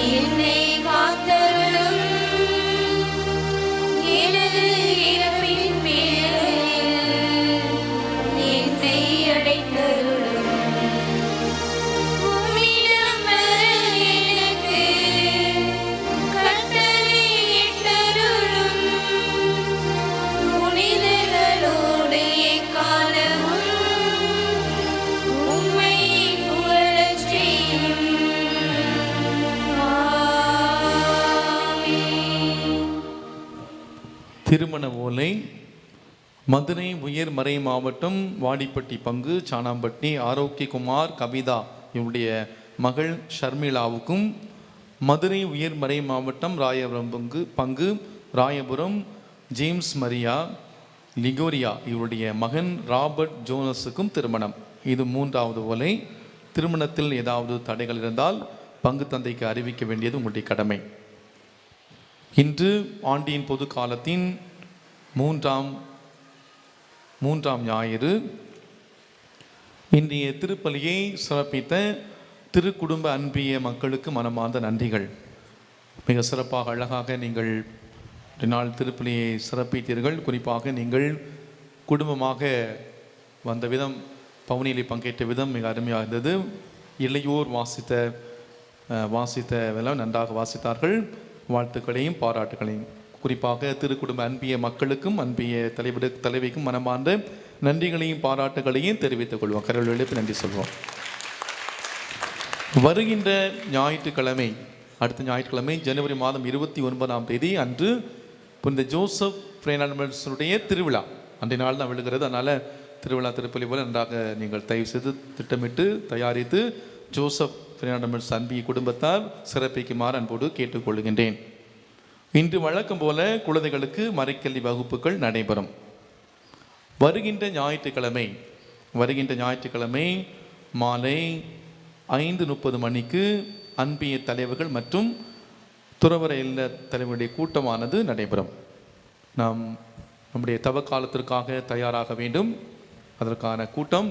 என்னை காத்தருளும். எனது இறப்பின் வேளையில் என்னை அடைத்தருளும். உம்மிடம் வர எனக்கு கட்டளையிட்டருளும். புனிதர்களோடு எக்காலமும் உம்மை புகழச் செய்யும். ஆமென். திருமண ஓலை மதுரை உயர் மறை மாவட்டம் வாடிப்பட்டி பங்கு சாணாம்பட்டி ஆரோக்கியகுமார் கவிதா இவருடைய மகள் ஷர்மிளாவுக்கும், மதுரை உயர் மறை மாவட்டம் ராயபுரம் பங்கு ராயபுரம் ஜேம்ஸ் மரியா லிகோரியா இவருடைய மகன் ராபர்ட் ஜோனஸுக்கும் திருமணம். இது 3வது ஓலை. திருமணத்தில் ஏதாவது தடைகள் இருந்தால் பங்கு தந்தைக்கு அறிவிக்க வேண்டியது உங்களுடைய கடமை. இன்று ஆண்டியின் பொது காலத்தின் மூன்றாம் ஞாயிறு. இன்றைய திருப்பலியை சிறப்பித்த திருக்குடும்ப அன்பிய மக்களுக்கு மனமார்ந்த நன்றிகள். மிக சிறப்பாக அழகாக நீங்கள் நாள் திருப்பலியை சிறப்பித்தீர்கள். குறிப்பாக நீங்கள் குடும்பமாக வந்த விதம், பவுனியில் பங்கேற்ற விதம் மிக அருமையாக இருந்தது. இளையோர் வாசித்தவெல்லாம் நன்றாக வாசித்தார்கள். வாழ்த்துக்களையும் பாராட்டுகளையும் குறிப்பாக திருக்குடும்ப அன்பிய மக்களுக்கும் அன்பிய தலைவிக்கும் மனமார்ந்த நன்றிகளையும் பாராட்டுகளையும் தெரிவித்துக் கொள்வோம். கடவுள் எழுப்பி நன்றி சொல்வோம். வருகின்ற ஞாயிற்றுக்கிழமை, அடுத்த ஞாயிற்றுக்கிழமை ஜனவரி மாதம் 29ஆம் தேதி அன்று புனித ஜோசப் ஃப்ரெனாண்டமன்ஸுடைய திருவிழா அன்றைய நாள் தான் விழுகிறது. அதனால் திருவிழா திருப்பலி போல நன்றாக நீங்கள் தயவு செய்து திட்டமிட்டு தயாரித்து ஜோசப் ஃப்ரெனாண்டமன்ஸ் அன்பிய குடும்பத்தார் சிறப்பிக்குமாறு அன்போடு கேட்டுக்கொள்கின்றேன். இன்று வழக்கம் போல குழந்தைகளுக்கு மறைக்கல்வி வகுப்புகள் நடைபெறும். வருகின்ற ஞாயிற்றுக்கிழமை மாலை 5:30 மணிக்கு அன்பிய தலைவர்கள் மற்றும் துறவர இல்ல தலைவருடைய கூட்டமானது நடைபெறும். நாம் நம்முடைய தவக்காலத்திற்காக தயாராக வேண்டும். அதற்கான கூட்டம்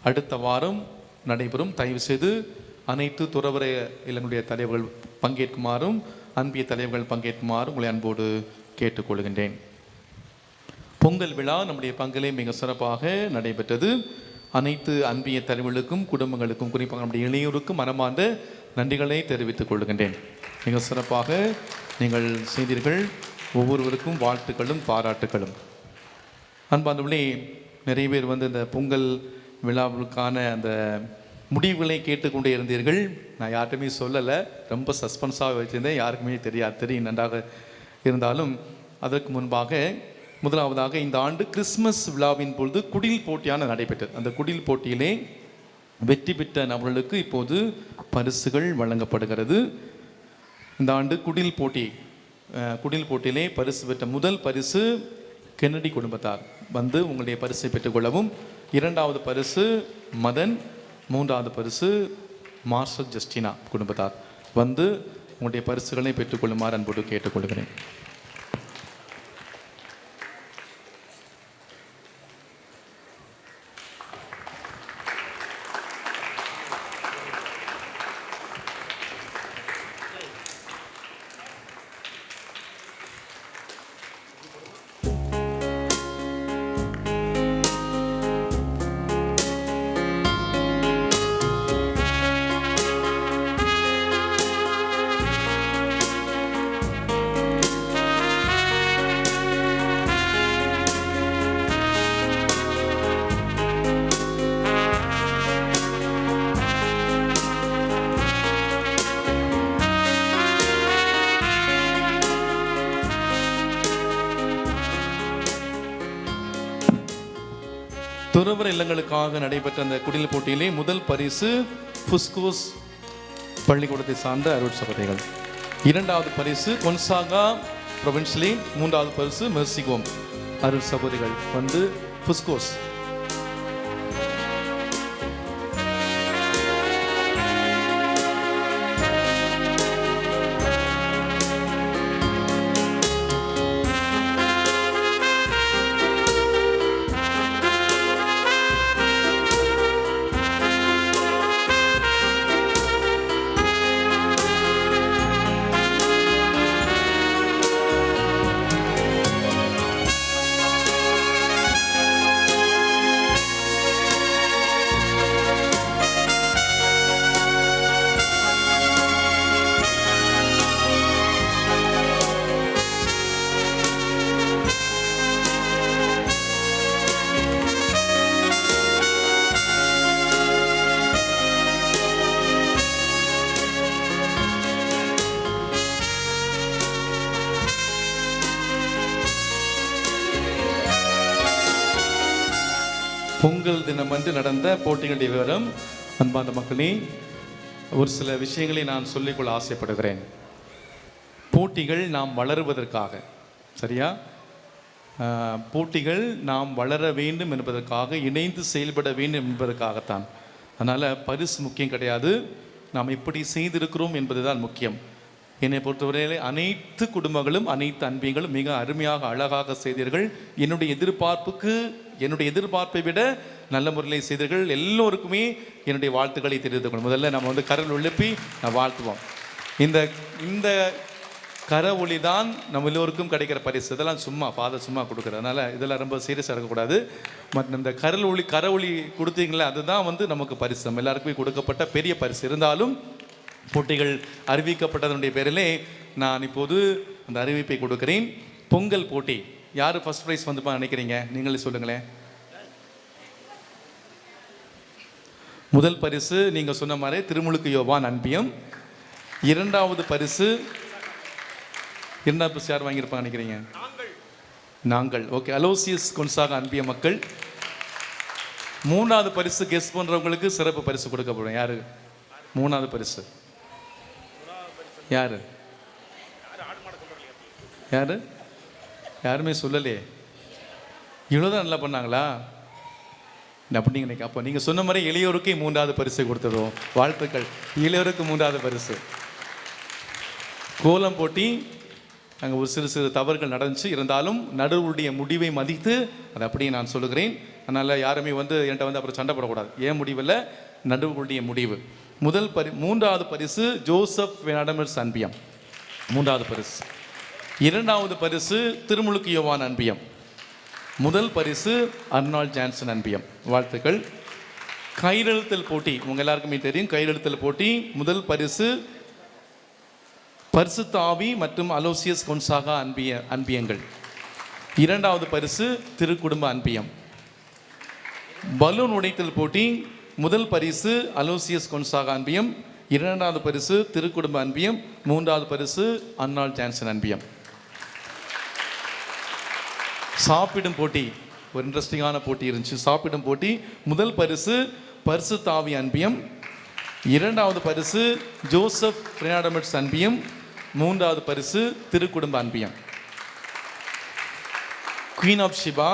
அடுத்த வாரம் நடைபெறும். தயவு செய்து அனைத்து துறவர இல்லங்களுடைய தலைவர்கள் பங்கேற்குமாறும் அன்பிய தலைவர்கள் பங்கேற்குமாறும் உங்களை அன்போடு கேட்டுக்கொள்கின்றேன். பொங்கல் விழா நம்முடைய பங்கிலே மிக சிறப்பாக நடைபெற்றது. அனைத்து அன்பிய தலைவர்களுக்கும் குடும்பங்களுக்கும் குறிப்பாக நம்முடைய இளையோருக்கும் மனமார்ந்த நன்றிகளை தெரிவித்துக் கொள்கின்றேன். மிக சிறப்பாக நீங்கள் செய்தீர்கள். ஒவ்வொருவருக்கும் வாழ்த்துக்களும் பாராட்டுக்களும். அன்பார்ந்தவர்களே, நிறைய பேர் இந்த பொங்கல் விழாவுக்கான அந்த முடிவுகளை கேட்டுக்கொண்டே இருந்தீர்கள். நான் யார்கிட்டையுமே சொல்லலை, ரொம்ப சஸ்பென்ஸாக வச்சுருந்தேன். யாருக்குமே தெரியும் நன்றாக இருந்தாலும். அதற்கு முன்பாக முதலாவதாக இந்த ஆண்டு கிறிஸ்மஸ் விழாவின் பொழுது குடில் போட்டியான நடைபெற்றது. அந்த குடில் போட்டியிலே வெற்றி பெற்ற நபர்களுக்கு இப்போது பரிசுகள் வழங்கப்படுகிறது. இந்த ஆண்டு குடில் போட்டியிலே பரிசு பெற்ற முதல் பரிசு கென்னடி குடும்பத்தார் உங்களுடைய பரிசை பெற்றுக்கொள்ளவும், 2வது பரிசு மதன், 3வது பரிசு மார்ஷல் ஜஸ்டினா குடும்பத்தார் உங்களுடைய பரிசுகளை பெற்றுக்கொள்ளுமாறு அன்போடு கேட்டுக்கொள்கிறேன். துறவர இல்லங்களுக்காக நடைபெற்ற அந்த குடில் போட்டியிலே முதல் பரிசு புஸ்கோஸ் பள்ளிக்கூடத்தை சார்ந்த அருள் சகோதரிகள், 2வது பரிசு கொன்சாகா ப்ரொவின்சியலி, 3வது பரிசு மெர்சிகோம் அருள் சகோதரிகள் புஸ்கோஸ். பொங்கல் தினமன்று நடந்த போட்டிகளுடைய விவரம். அன்பார்ந்த மக்களே, ஒரு சில விஷயங்களை நான் சொல்லிக்கொள்ள ஆசைப்படுகிறேன். போட்டிகள் நாம் வளருவதற்காக, சரியா? போட்டிகள் நாம் வளர வேண்டும் என்பதற்காக, இணைந்து செயல்பட வேண்டும் என்பதற்காகத்தான். அதனால் பரிசு முக்கியம் கிடையாது, நாம் எப்படி செய்திருக்கிறோம் என்பது தான் முக்கியம். என்னை பொறுத்தவரையிலே அனைத்து குடும்பங்களும், அனைத்து அன்பியங்களும் மிக அருமையாக, அழகாக செய்தீர்கள். என்னுடைய எதிர்பார்ப்பை விட நல்ல முறையில் செய்தீர்கள். எல்லோருக்குமே என்னுடைய வாழ்த்துக்களை தெரிவித்துக் கொள்ளும். முதல்ல நம்ம கரல் எழுப்பி வாழ்த்துவோம். இந்த கர ஒளி தான் நம்ம எல்லோருக்கும் கிடைக்கிற பரிசு. இதெல்லாம் சும்மா ஃபாதர் சும்மா கொடுக்குறதுனால இதெல்லாம் ரொம்ப சீரியஸாக இருக்கக்கூடாது. மற்ற இந்த கர ஒளி கொடுத்தீங்களே, அதுதான் நமக்கு பரிசு, நம்ம எல்லாருக்குமே கொடுக்கப்பட்ட பெரிய பரிசு. இருந்தாலும் போட்டிகள் அறிவிக்கப்பட்டதனுடைய பேரிலே நான் இப்போது அந்த அறிவிப்பை கொடுக்கிறேன். பொங்கல் போட்டி யார் ஃபர்ஸ்ட் ப்ரைஸ் நினைக்கிறீங்க? நீங்களே சொல்லுங்களேன். முதல் பரிசு நீங்கள் சொன்ன மாதிரி திருமுழுக்கு யோவான் அன்பியம். இரண்டாவது பரிசு யார் வாங்கியிருப்பாங்க நினைக்கிறீங்க? நாங்கள். ஓகே, அலோசியஸ் கொன்சாகா அன்பிய மக்கள். மூணாவது பரிசு கெஸ் பண்ணுறவங்களுக்கு சிறப்பு பரிசு கொடுக்கப்படும். யாரு மூணாவது பரிசு? யாரு யாரு யாருமே சொல்லலையே. இவ்வளோதான் நல்லா பண்ணாங்களா அப்படி நினைக்க? அப்போ நீங்கள் சொன்ன மாதிரி இளையோருக்கே மூன்றாவது பரிசு கொடுத்துடுவோம். வாழ்த்துக்கள். இளையோருக்கு மூன்றாவது பரிசு. கோலம் போட்டி அங்கே ஒரு சிறு தவறுகள் நடந்துச்சு. இருந்தாலும் நடுவுடைய முடிவை மதித்து அதை அப்படியே நான் சொல்லுகிறேன். அதனால் யாருமே என்கிட்ட அப்புறம் சண்டை போடக்கூடாது. ஏன் முடிவில் நடுவுடைய முடிவு. மூன்றாவது பரிசு ஜோசப் வேடமர்ஸ் அன்பியம், மூன்றாவது பரிசு. இரண்டாவது பரிசு திருமுழுக்கு யோவான் அன்பியம். முதல் பரிசு அர்னால்ட் ஜான்சன் அன்பியம். வாழ்த்துக்கள். கயிறெழுத்தல் போட்டி உங்கள் எல்லாருக்குமே தெரியும். கயிறெழுத்தல் போட்டி முதல் பரிசு பரிசுத்த ஆவி மற்றும் அலோசியஸ் கொன்சாகா அன்பியங்கள். இரண்டாவது பரிசு திருக்குடும்ப அன்பியம். பலூன் உடைத்தல் போட்டி முதல் பரிசு அலோசியஸ் கொன்சாகா அன்பியம், இரண்டாவது பரிசு திருக்குடும்ப அன்பியம், மூன்றாவது பரிசு அர்னால்ட் ஜான்சன் அன்பியம். சாப்பிடும் போட்டி ஒரு இன்ட்ரெஸ்டிங்கான போட்டி இருந்துச்சு. சாப்பிடும் போட்டி முதல் பரிசு பரிசுத்த ஆவி அன்பியம், இரண்டாவது பரிசு ஜோசப் ஃப்ரியாடமட்ஸ் அன்பியம், மூன்றாவது பரிசு திருக்குடும்ப அன்பியம். குவீன் ஆஃப் ஷிபா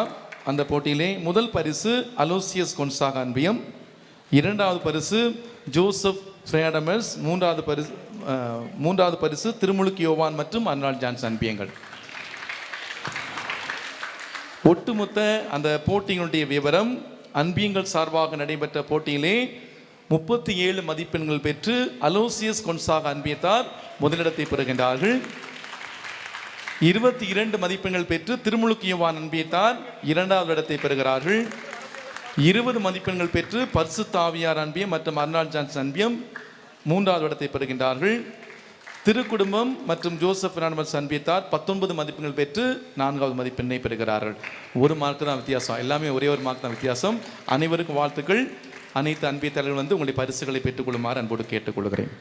அந்த போட்டியிலே முதல் பரிசு அலோசியஸ் கொன்சாகா அன்பியம், இரண்டாவது பரிசு ஜோசப் ஃப்ரியாடமர்ஸ், மூன்றாவது பரிசு திருமுழுக்கு யோவான் மற்றும் அர்னால்ட் ஜான்சன் அன்பியங்கள். ஒட்டுமொத்த அந்த போட்டியினுடைய விவரம், அன்பியங்கள் சார்பாக நடைபெற்ற போட்டியிலே 37 மதிப்பெண்கள் பெற்று அலோசியஸ் கொன்சாகா அன்பியத்தார் முதலிடத்தை பெறுகின்றார்கள். 22 மதிப்பெண்கள் பெற்று திருமுழுக்கு யோவான் அன்பியத்தார் இரண்டாவது இடத்தை பெறுகிறார்கள். 20 மதிப்பெண்கள் பெற்று பரிசுத்த ஆவியார் அன்பியம் மற்றும் அர்னால்ட் ஜான்சன் அன்பியம் மூன்றாவது இடத்தை பெறுகின்றார்கள். திருக்குடும்பம் மற்றும் ஜோசப் ஃப்ரியாடமட்ஸ் அன்பியத்தார் 19 மதிப்பெண்கள் பெற்று 4வது மதிப்பெண்ணை பெறுகிறார்கள். ஒரு மார்க்கு தான் வித்தியாசம், எல்லாமே ஒரே ஒரு மார்க் தான் வித்தியாசம். அனைவருக்கும் வாழ்த்துக்கள். அனைத்து அன்பியத்தாளர்கள் உங்களுடைய பரிசுகளை பெற்றுக்கொள்ளுமாறு அன்போடு கேட்டுக்கொள்கிறேன்.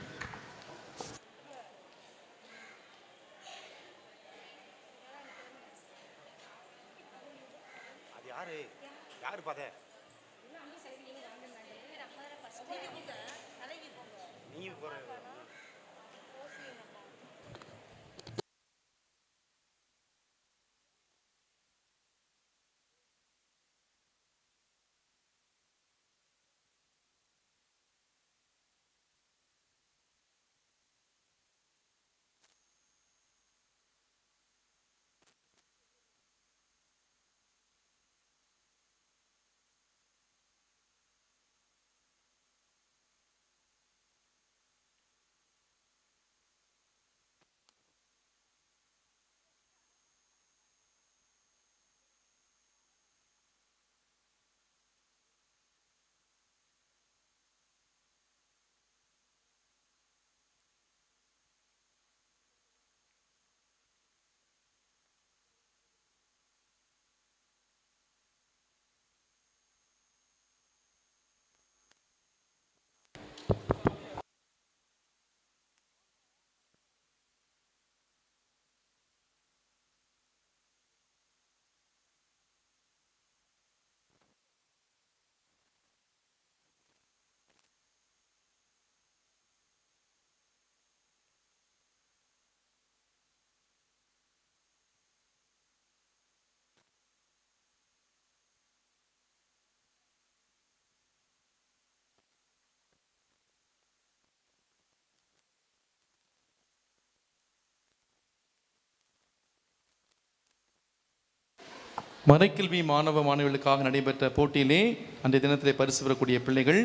மறைக்கல்வி மாணவ மாணவிகளுக்காக நடைபெற்ற போட்டியிலே அன்றைய தினத்திலே பரிசு பெறக்கூடிய பிள்ளைகள்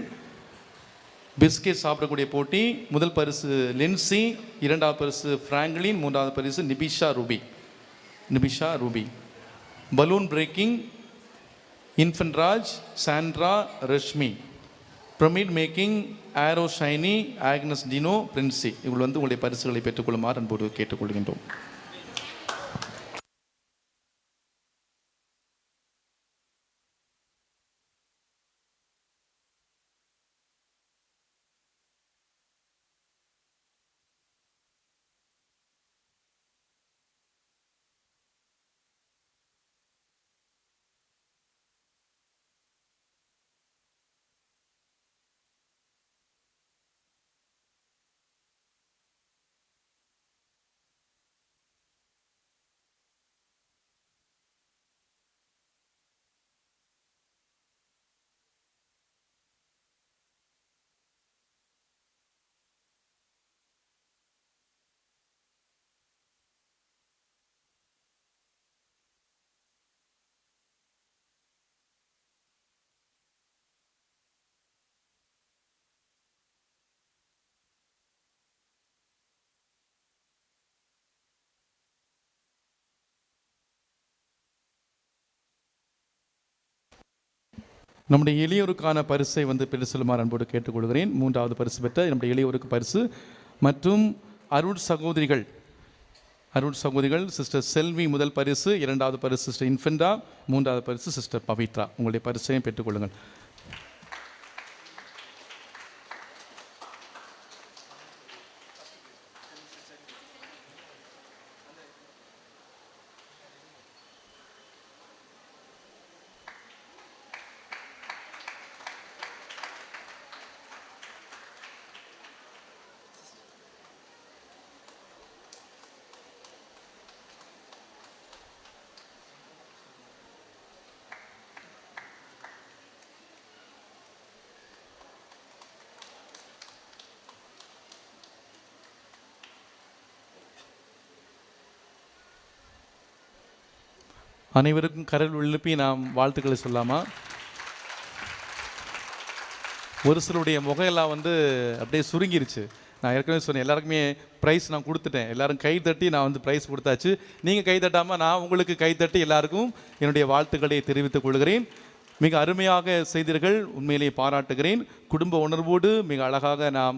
பிஸ்கெட் சாப்பிடக்கூடிய போட்டி. முதல் பரிசு லின்சி, இரண்டாவது பரிசு பிராங்க்லின், மூன்றாவது பரிசு Nibisha Ruby. Balloon breaking Infanraj, Sandra, Rashmi. Pyramid making ஆரோ ஷைனி, ஆக்னஸ் டினோ, பிரின்சி. இவர்கள் உங்களுடைய பரிசுகளை பெற்றுக்கொள்ளுமாறு அன்போடு கேட்டுக்கொள்கின்றோம். நம்முடைய எளியோருக்கான பரிசை பெற்று செல்லுமாறு அன்போடு கேட்டுக்கொள்கிறேன். மூன்றாவது பரிசு பெற்ற நம்முடைய எளியோருக்கு பரிசு மற்றும் அருள் சகோதரிகள் சிஸ்டர் செல்வி முதல் பரிசு, இரண்டாவது பரிசு சிஸ்டர் இன்ஃபென்டா, மூன்றாவது பரிசு சிஸ்டர் பவித்ரா. உங்களுடைய பரிசையும் பெற்றுக்கொள்ளுங்கள். அனைவருக்கும் கரல் எழுப்பி நாம் வாழ்த்துக்களை சொல்லாமா? ஒரு சிலருடைய முகையெல்லாம் அப்படியே சுருங்கிருச்சு. நான் ஏற்கனவே சொன்னேன், எல்லாருக்குமே ப்ரைஸ் நான் கொடுத்துட்டேன். எல்லோரும் கை தட்டி நான் ப்ரைஸ் கொடுத்தாச்சு. நீங்கள் கை தட்டாமல் நான் உங்களுக்கு கை தட்டி எல்லாருக்கும் என்னுடைய வாழ்த்துக்களை தெரிவித்துக் கொள்கிறேன். மிக அருமையாக செய்தீர்கள், உண்மையிலேயே பாராட்டுகிறேன். குடும்ப உணர்வோடு மிக அழகாக நாம்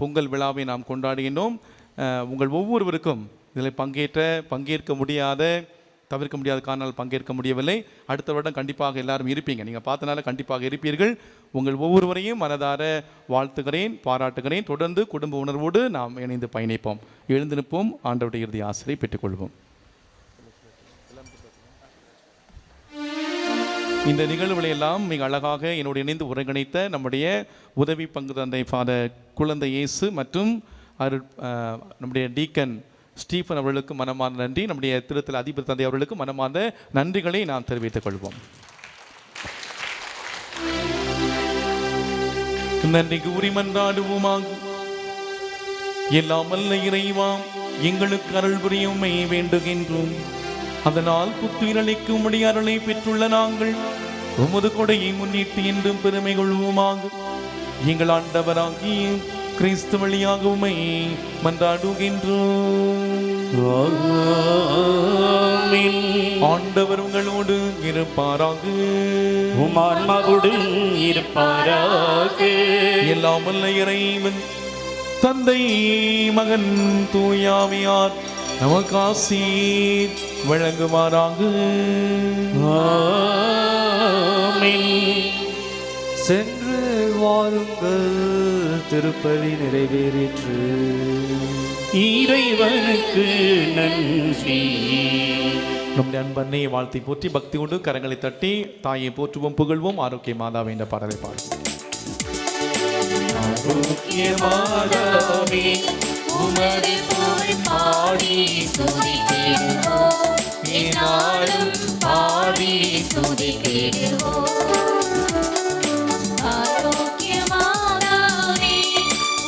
பொங்கல் விழாவை நாம் கொண்டாடுகின்றோம். உங்கள் ஒவ்வொருவருக்கும் இதில் பங்கேற்க முடியாத தவிர்க்க முடியாத காரணால் பங்கேற்க முடியவில்லை. அடுத்த வருடம் கண்டிப்பாக எல்லாரும் இருப்பீங்க. நீங்கள் பார்த்தனால கண்டிப்பாக இருப்பீர்கள். உங்கள் ஒவ்வொருவரையும் மனதார வாழ்த்துகிறேன், பாராட்டுகிறேன். தொடர்ந்து குடும்ப உணர்வோடு நாம் இணைந்து பயணிப்போம். எழுந்து நிற்போம். ஆண்டவருடைய இறுதி ஆசிரியை பெற்றுக்கொள்வோம். இந்த நிகழ்வுகளை எல்லாம் மிக அழகாக என்னோடு இணைந்து ஒருங்கிணைத்த நம்முடைய உதவி பங்கு தந்தை ஃபாதர் குழந்தை இயேசு மற்றும் நம்முடைய டீக்கன் ஸ்டீஃபன் அவர்களுக்கு மனமார்ந்த நன்றி. நம்முடைய திருத்தல அதிபர் தந்தை அவர்களுக்கு மனமார்ந்த நன்றிகளை நாம் தெரிவித்துக் கொள்வோம். நன்றி கூறி மன்றாடுவோமாக. எல்லாம் வல்ல இறைவாம், எங்களுக்கு அருள் புரியுமை வேண்டுகின்றோம். அதனால் புத்துயிரளிக்கும் அருளை பெற்றுள்ள நாங்கள் உமது கொடையை முன்னிட்டு என்றும் பெருமை கொள்வோமாக. எங்கள் ஆண்டவராகிய கிறிஸ்து வழியாக உம்மை மன்றாடுகின்றோம். ஆண்டவர் உங்களோடு இருப்பாராக, உம் ஆன்மாவோடும் இருப்பாராக. எல்லாம் வல்ல இறைவன் தந்தை மகன் தூயாவியார் நமக்கு ஆசீர் வழங்குமாறாக. சென்று வாருங்கள், திருப்பலி நிறைவேறிற்று. இறைவனுக்கு நன்றி. நம்முடைய அன்பன்னையை வாழ்த்தி போற்றி பக்தி கொண்டு கரங்களை தட்டி தாயை போற்றுவோம், புகழ்வோம். ஆரோக்கிய மாதாவை என்ற பாடலை பாடுவோம். ஆரோக்கிய மாதாவே உமது புகழ் பாடி துதித்திடுவோம், என்னாலும் பாடி துதித்திடுவோம். ஆரோக்கிய மாதாவே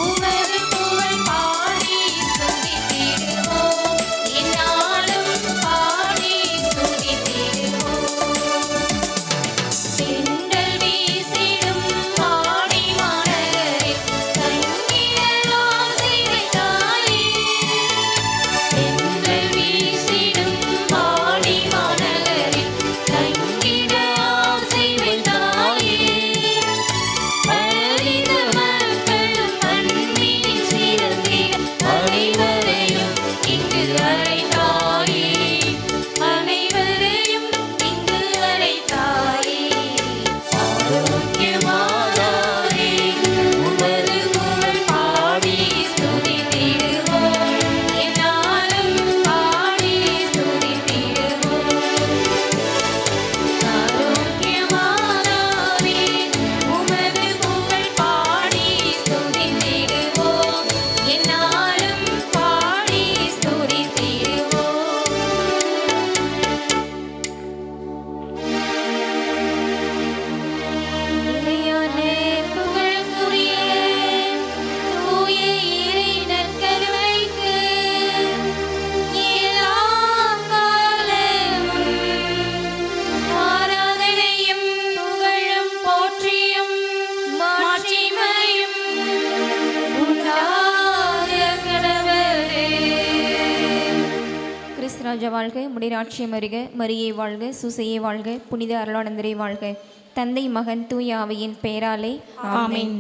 உமது புகழ் பாடி துதித்திடுவோம், என்னாலும் பாடி துதித்திடுவோம். ராஜா வாழ்க, முடிராட்சியம் வருக, மரியே வாழ்க, சூசையே வாழ்க, புனித அருளானந்தரே வாழ்க. தந்தை மகன் தூய ஆவியின் பெயராலே ஆமென்.